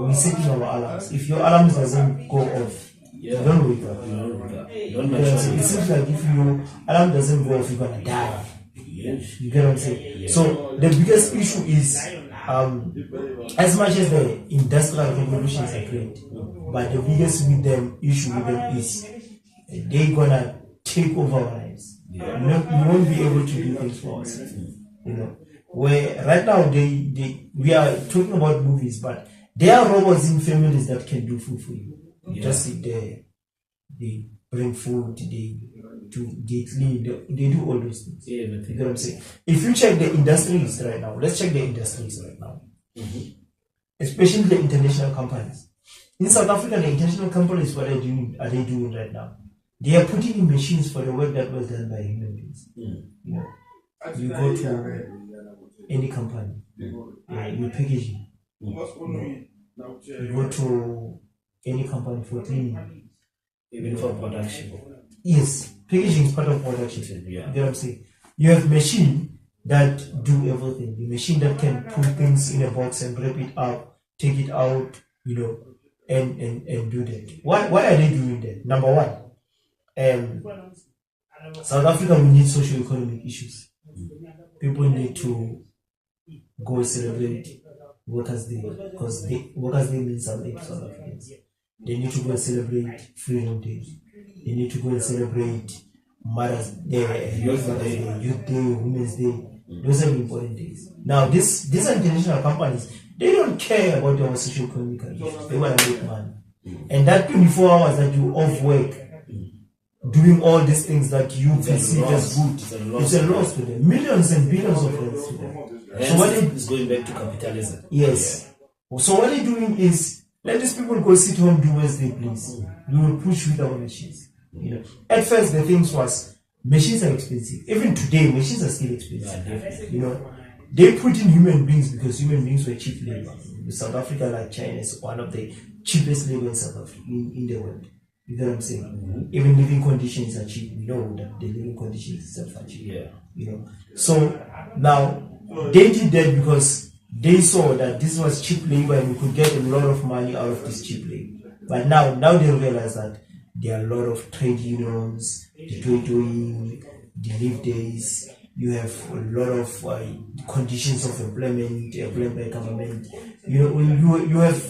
we set our alarms. If your alarm doesn't go off, don't wake up. It seems like if your alarm doesn't go off, you're going to die. You get what I'm saying? Yeah. So the biggest issue is, as much as the industrial revolutions are great, but the biggest issue with them is they're gonna take over our lives. We won't be able to do things for us. Where right now we are talking about movies, but there are robots in families that can do food for you. Just sit there, they bring food, they clean, they do all those things. You know what I'm saying? If you check the industries right now, let's check the industries right now. Especially the international companies. In South Africa, the international companies, what are they doing right now? They are putting in machines for the work that was done by human beings. You go to any company, you're packaging. You go to any company for cleaning. Even for production. Yes, packaging is part of production. You know what I'm saying? You have machine that do everything. The machine that can put things in a box and wrap it up, take it out, and do that. Why are they doing that? Number one, South Africa, we need socio-economic issues. People need to go celebrate Workers' Day, because Workers' Day means something to South Africans. They need to go and celebrate Freedom Day. They need to go and celebrate Mother's Day, Youth Day, Women's Day. Those are the important days. Now, these international companies, they don't care about your socio-economic issues. They want to make money. And that 24 hours that you off work, doing all these things that you perceive as good, it's a loss to them. Millions and billions of dollars to them. So what is going back to capitalism? Yes. Yeah. So what they're doing is, let these people go sit home, do as they please. We will push with our machines. You know, at first the things was machines are expensive. Even today, machines are still expensive. You know, they put in human beings because human beings were cheap labor. South Africa, like China, is one of the cheapest labor in South Africa in the world. You know what I'm saying? Mm-hmm. Even living conditions are cheap. We know that the living conditions itself are cheap. Yeah. You know. So now they did that because they saw that this was cheap labor and we could get a lot of money out of this cheap labor. But now they realize that there are a lot of trade unions, the trade doing, the leave days. You have a lot of conditions of employment by government. You have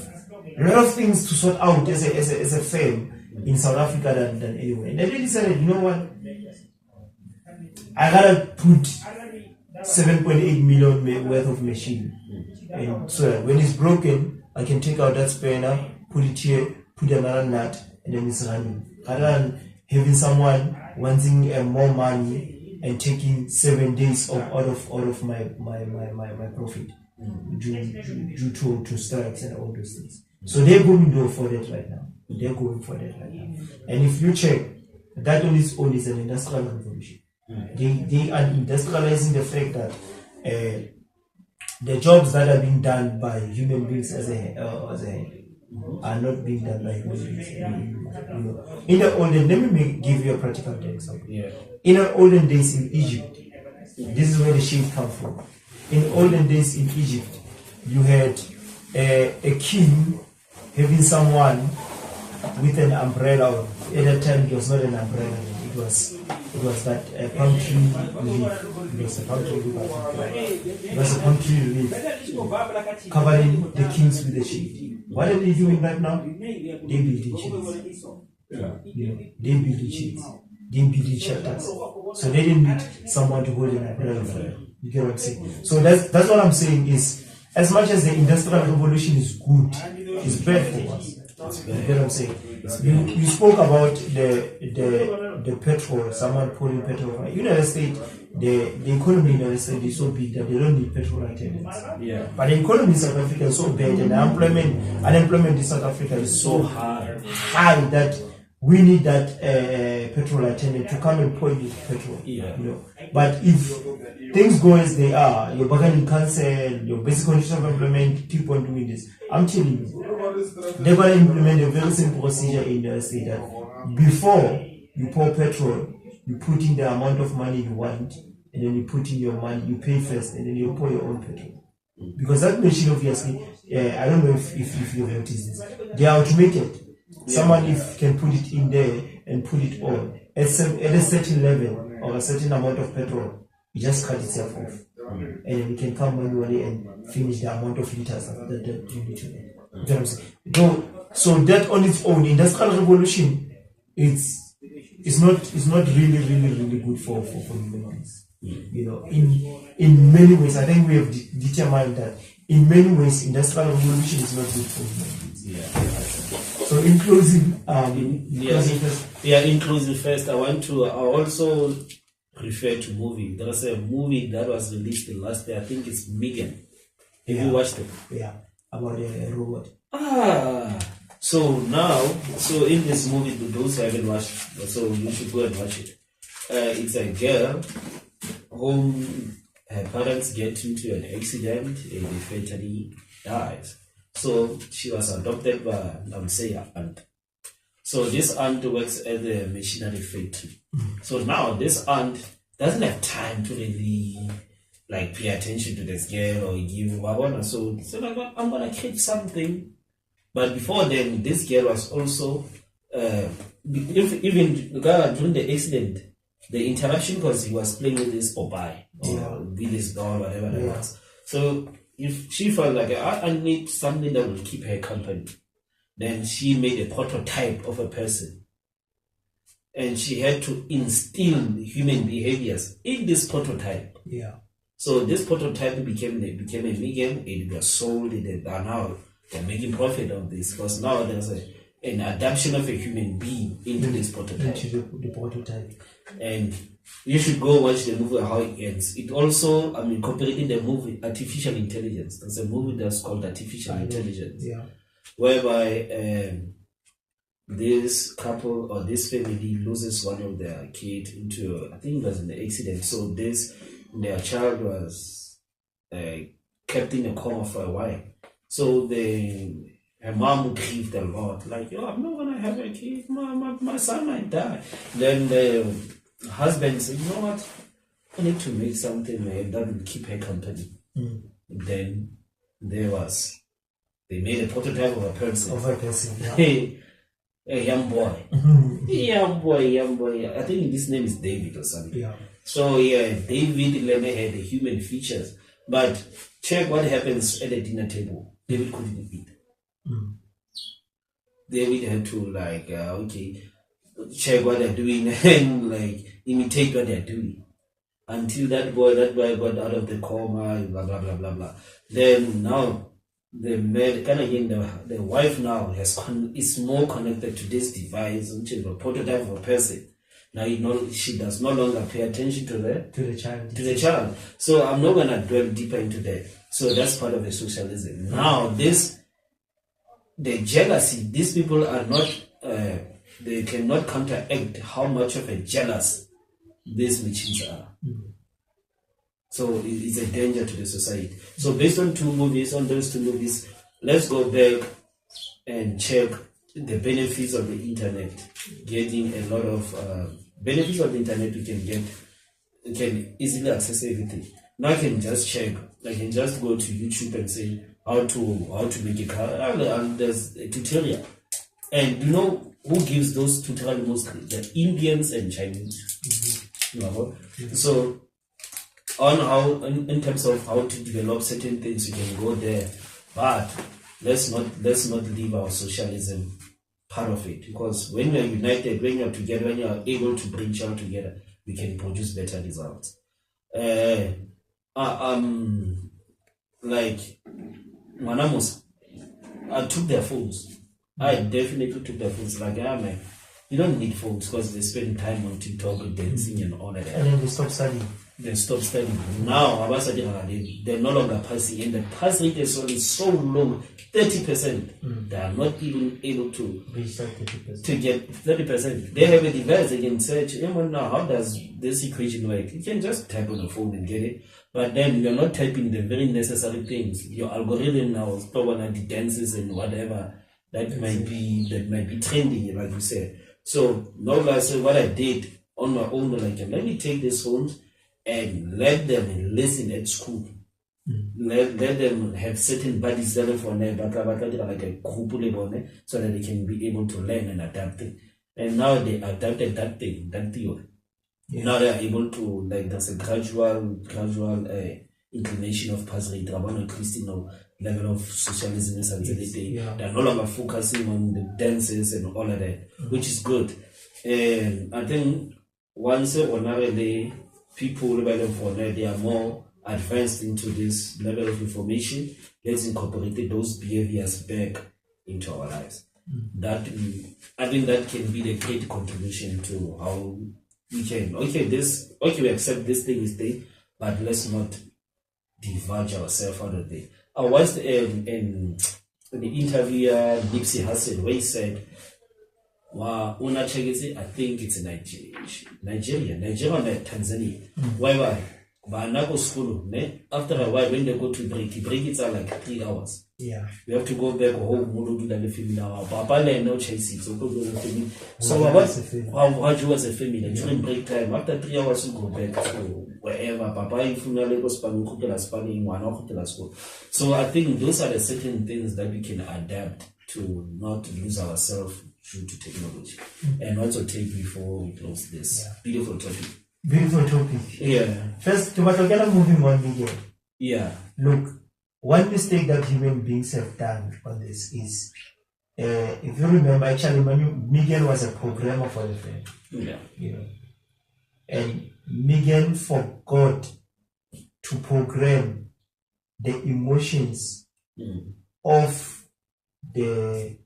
a lot of things to sort out as a firm in South Africa than anywhere. And then they decided, you know what? I gotta put 7.8 million worth of machine. And so that when it's broken, I can take out that spanner, put it here, put another nut, and then it's running. Rather than having someone wanting more money and taking 7 days out of my profit due to strikes and all those things. So they're going for that right now. And if you check, that on its own is an industrial revolution. They are industrializing the fact that the jobs that are being done by human beings as a head are not being done by human beings. In the olden, let me give you a practical example. Yeah. In the olden days in Egypt, this is where the shade comes from. In olden days in Egypt, you had a king having someone with an umbrella. At that time, it was not an umbrella. It was that palm tree leaf. It was a palm tree leaf. It was a palm tree leaf covering the kings with the shade. What are they doing right now? They building shades. They building shades. They building shelters. So they didn't need someone to hold an umbrella for them. You get what I'm saying? So that's what I'm saying is, as much as the industrial revolution is good, it's bad for us. You get what I'm saying? You spoke about the petrol, someone pouring petrol. United States, the economy in the United States is so big that they don't need petrol attendants. Yeah. But the economy in South Africa is so bad, and unemployment in South Africa is so high that we need that petrol attendant to come and pour you petrol. Yeah. But if things go as they are, your bargaining council, your basic condition of employment, keep on doing this. I'm telling you, they're going to implement a very simple procedure in the state that before you pour petrol, you put in the amount of money you want, and then you put in your money, you pay first, and then you pour your own petrol. Because that machine, obviously, I don't know if you've noticed this, they are automated. Someone can put it in there and put it on. At a certain level or a certain amount of petrol, it just cut itself off. And then it can come manually and finish the amount of liters that you need to add. You know what I'm saying? So that on its own, industrial revolution, it's not really good for human beings. In many ways, I think we have determined that in many ways, industrial revolution is not good for human beings. So in closing, in closing first, I also refer to movie. There was a movie that was released last year. I think it's Megan. Have you watched it? Yeah, about a robot. So in this movie, those who haven't watched, so you should go and watch it. It's a girl whom her parents get into an accident and the fatally dies. So she was adopted by, I would say, her aunt. So this aunt works at the machinery factory. So now this aunt doesn't have time to really pay attention to this girl or give her. So I'm gonna create something. But before then, this girl was also even during the accident, the interaction because he was playing with his Popeye or with his doll, whatever that was. So if she felt like I need something that will keep her company, then she made a prototype of a person. And she had to instill human behaviors in this prototype. Yeah. So this prototype became a vegan. It was sold. Now they're making profit of this because now there's an adaptation of a human being into this prototype. Into the prototype. And you should go watch the movie how it ends. It also incorporated the movie Artificial Intelligence. There's a movie that's called Artificial Intelligence. Yeah. Whereby this couple or this family loses one of their kids into, I think it was an accident. So their child was kept in a coma for a while. So her mom grieved a lot, like, I'm not gonna have a kid, my son might die. Then the husband said, you know what, I need to make something that will keep her company. Then they made a prototype of a person. Yeah. A young boy. young boy. I think his name is David or something. Yeah. So David Lene had the human features. But check what happens at the dinner table. David couldn't eat. David had to check what they're doing and imitate what they're doing. Until that boy got out of the coma, blah blah blah blah blah. Then now the wife now is more connected to this device, which is a prototype of a person. Now she does no longer pay attention to the child. So I'm not gonna dwell deeper into that. So that's part of the socialism. Now the jealousy, these people are not they cannot counteract how much of a jealous these machines are. So it's a danger to the society. So based on those two movies, let's go back and check the benefits of the internet. Getting a lot of benefits of the internet we can easily access everything. Now I can just check. I can just go to YouTube and say how to make a car. And there's a tutorial. And you know who gives those tutorials mostly? The Indians and Chinese. So on how in terms of how to develop certain things, you can go there, but let's not leave our socialism part of it, because when we are united, when we are together, when we are able to bring child together, we can produce better results. Like Manamos, I took their phones. I definitely took their phones. Like, man, you don't need phones because they spend time on TikTok and dancing and all of that. And then they stop studying. They stop studying. Now, they're no longer passing, and the pass rate is only so low, 30%. They are not even able to reach that 30%. To get 30%. They have a device they can search. Now, how does this equation work? You can just type on the phone and get it, but then you're not typing the very necessary things. Your algorithm now is probably the dances and whatever that might be trending, like you said. So now, guys, what I did on my own, let me take this phone and let them listen at school. Let them have certain buddies for like a group so that they can be able to learn and adapt it. And now they adapted that theory. Yeah. Now they are able to, there's a gradual inclination of pass rate, level of socialism and they are no longer focusing on the dances and all of that, which is good. And I think once people they are more advanced into this level of information, let's incorporate those behaviors back into our lives. I think that can be the great contribution to how we can we accept this thing is there, but let's not divulge ourselves out of it. I watched in the interview Nipsey Hussle where he said, I think it's Nigeria and Tanzania. Why? School, after a while, when they go to break it's like 3 hours. Yeah. We have to go back home, Papa no chasing. So what you as a family during break time, after 3 hours you go back to wherever Papa school. So I think those are the certain things that we can adapt to not lose ourselves due to technology. And what's your take before we close this beautiful topic? Beautiful topic. Yeah. First, moving on again. Yeah. Look, one mistake that human beings have done on this is, if you remember, actually, Miguel was a programmer for the firm. Yeah. You know, and Miguel forgot to program the emotions of the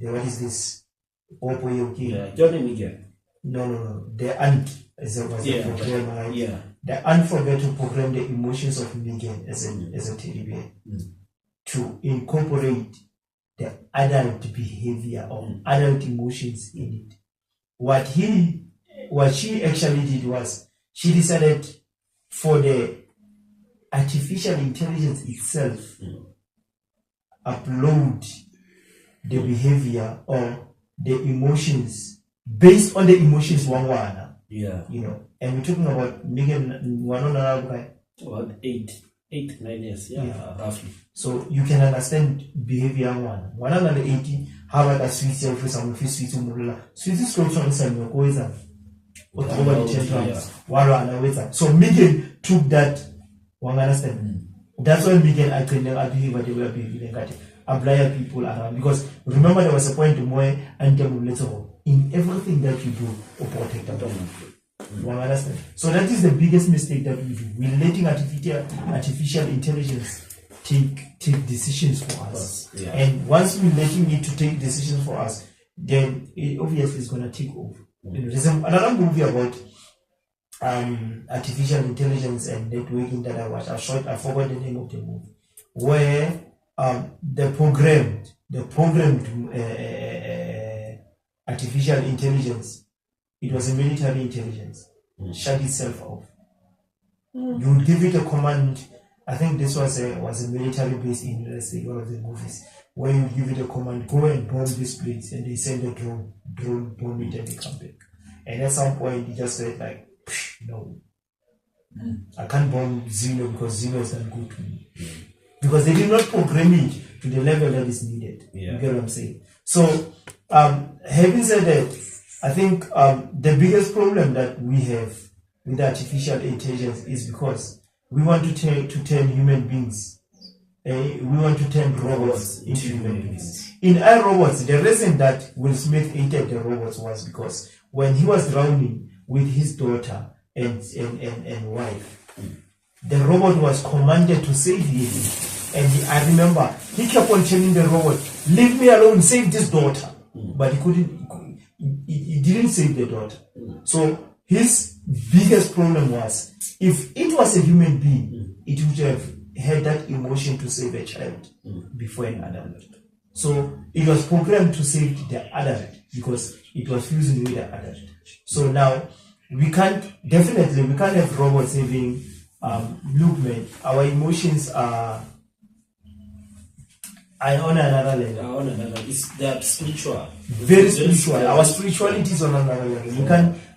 what is this? Yeah, Johnny Miguel. No. The aunt was a programmer, right? Yeah. The aunt forgot to program the emotions of Miguel as a teddy bear to incorporate the adult behavior or adult emotions in it. What she actually did was she decided for the artificial intelligence itself upload the behavior or the emotions based on the emotions one. Yeah. You know, and we're talking about Megan one on another. About 8, 9 years, roughly. So you can understand behavior one another 80, how about a sweet self for some sweet umbrella. Sweet is close on some always up. So Megan took that one understand. That's why Megan I can never behave what they were behaving apply people around, because remember there was a point where in everything that you do or protect them. One understand. So that is the biggest mistake that we do. We're letting artificial intelligence take decisions for us. Yeah. And once we're letting it to take decisions for us, then it obviously is gonna take over. There's another movie about artificial intelligence and networking that I watched. I forgot the name of the movie, where the programmed artificial intelligence, it was a military intelligence, shut itself off. You would give it a command. I think this was a military base in the United States, one of the movies, where you give it a command, go and bomb this place, and they send a drone bomb it, and they come back. And at some point, he just said like, no, I can't bomb Zeno because Zeno is not good to me. Because they did not program it to the level that is needed. You get what I'm saying? So, having said that, I think the biggest problem that we have with artificial intelligence is because we want to turn human beings, we want to turn robots into human beings. In iRobots, the reason that Will Smith hated the robots was because when he was drowning with his daughter and wife, the robot was commanded to save him. And I remember he kept on telling the robot, leave me alone, save this daughter. But he didn't save the daughter. So his biggest problem was, if it was a human being, it would have had that emotion to save a child before an adult. So it was programmed to save the adult because it was fusing with the adult. So now we can't have robots saving movement. Our emotions are on another level. They are spiritual. Very spiritual. Our spirituality is on another level.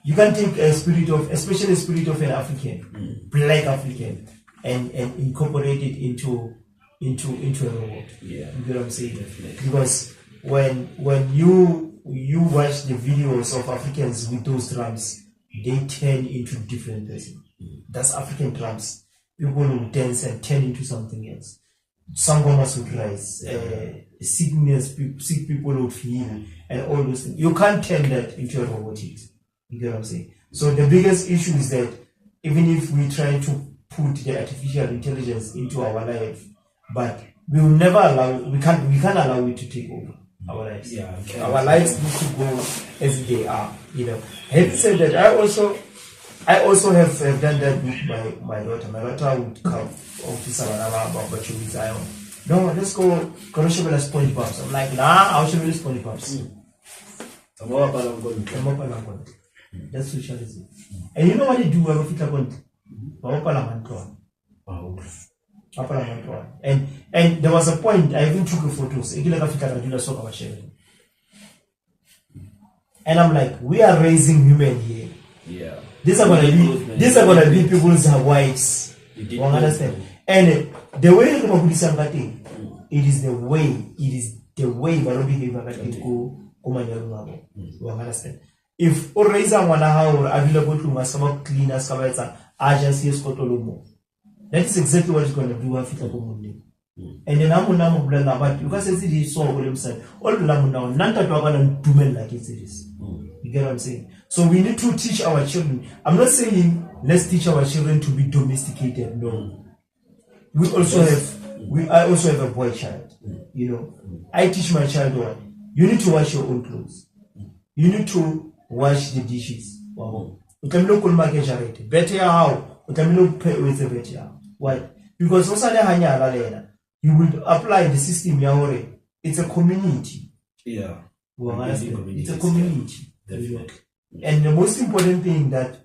You can take especially a spirit of an African, black African, and incorporate it into a robot. Yeah. You get what I'm saying? Definitely. Because when you watch the videos of Africans with those drums, they turn into different person. That's African drums. People will dance and turn into something else. Sangomas would rise, sick people would heal, and all those things. You can't turn that into a robotics. You get what I'm saying? So the biggest issue is that even if we try to put the artificial intelligence into our life, but we will never we can't allow it to take over our lives. Yeah, okay. Our lives need to go as they are. You know. Having said that, I also have done that with my daughter. My daughter would come office about you Zion. No, let's go show me the SpongeBob. I'm like, nah, I'll show you the SpongeBob. That's socialism. And you know what they do when we fit and there was a point I even took a photos. And I'm like, we are raising human here. Yeah. These are gonna be people's wives. You understand? And the way it is the way it is the way ba lo behave ka teng go manyalong a bona. You understand? If o raise ngwana ha hore a dile go tlong a sa ba clean a sa ba etsa a just yes kotolo mo, that is exactly what is going to do a fitla go monna. And then amona mo bolela but you ka se di so go le msa all la mona nanta twa ka na dumella ke this. You get what I'm saying? So we need to teach our children. I'm not saying let's teach our children to be domesticated. No. I also have a boy child. You know, I teach my child what you need to wash your own clothes. You need to wash the dishes. Wow. Better how? Why? Because you will apply the system. It's a community. Yeah. It's a community. Definitely. And the most important thing that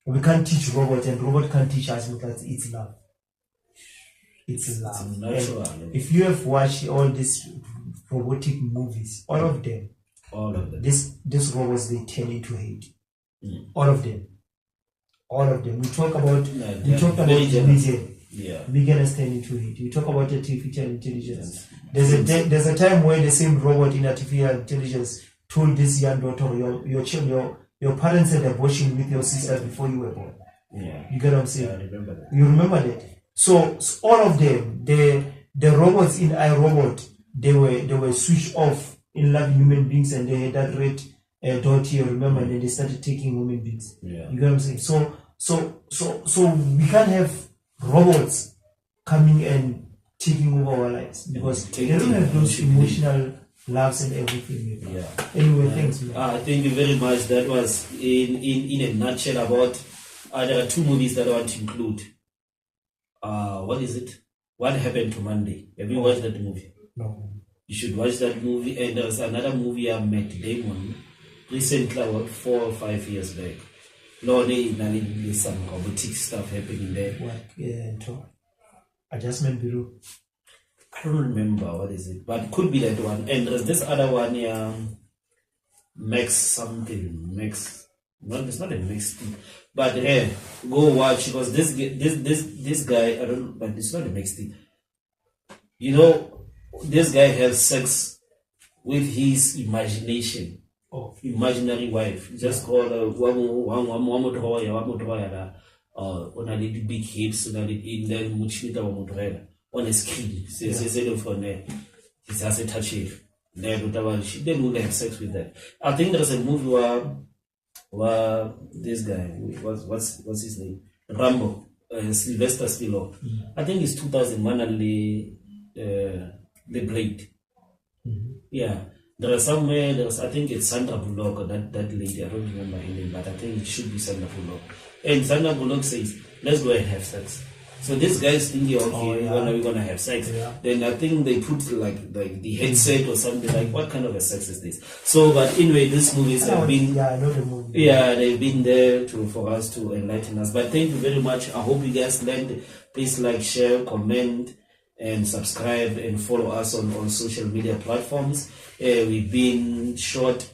we can't teach robot and robot can't teach us because it's love. It's love. Natural. If you have watched all these robotic movies, all of them, these robots they turn into hate. All of them. We talk about Vegan. Yeah. Vegan is turning into hate. We talk about artificial intelligence. There's a time where the same robot in artificial intelligence told this young daughter, your parents had abortion with your sister before you were born. Yeah. You get what I'm saying? Yeah, I remember that. You remember that? So all of them, the robots in iRobot, they were switched off in loving human beings, and they had that red dot here, remember, and then they started taking human beings. Yeah. You get what I'm saying? So we can't have robots coming and taking over our lives because they don't have those emotional loves and everything. Yeah. Anyway, thanks. Thank you very much. That was in a nutshell about there are two movies that I want to include. What is it? What Happened to Monday? Have you watched that movie? No. You should watch that movie. And there's another movie I met Damon recently, about 4 or 5 years back. No, there's some robotic stuff happening there. What? Adjustment Bureau. I don't remember what is it, but it could be that one. And there's this other one, Max something. No, it's not a Max thing. But go watch because this guy, I don't, but it's not a Max thing. You know, this guy has sex with his imagination. Oh, imaginary wife. Just call her on a little big hips, on a little on a screen. It's as a touch it. Then would have sex with that. I think there's a movie where this guy, what's his name? Rambo, Sylvester Stallone. I think it's 2001 and the Blade. Yeah. I think it's Sandra Bullock or that lady, I don't remember her name, but I think it should be Sandra Bullock. And Sandra Bullock says, let's go and have sex. So this guy's thinking, okay, when are we gonna have sex? Yeah. Then I think they put like the headset or something like, what kind of a sex is this? So, but anyway, these movies have been, I know the movie. Yeah, they've been there for us to enlighten us. But thank you very much. I hope you guys learned. Please like, share, comment, and subscribe and follow us on social media platforms. We've been short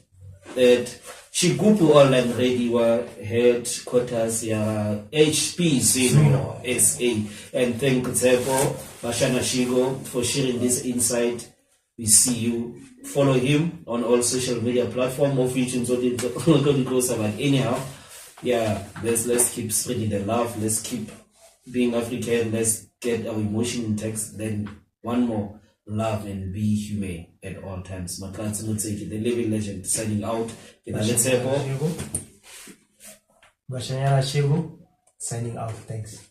at Chigupu Online Radio headquarters, HP0 SA. And thank Bashanyana Shego for sharing this insight. We see you. Follow him on all social media platforms. Of which going closer, but anyhow, yeah, let's keep spreading the love. Let's keep being African. Let's get our emotion intact. Then one more, love and be humane at all times. Maklansi Mutseki, the living legend, signing out. Bashanyana Shego, signing out. Thanks.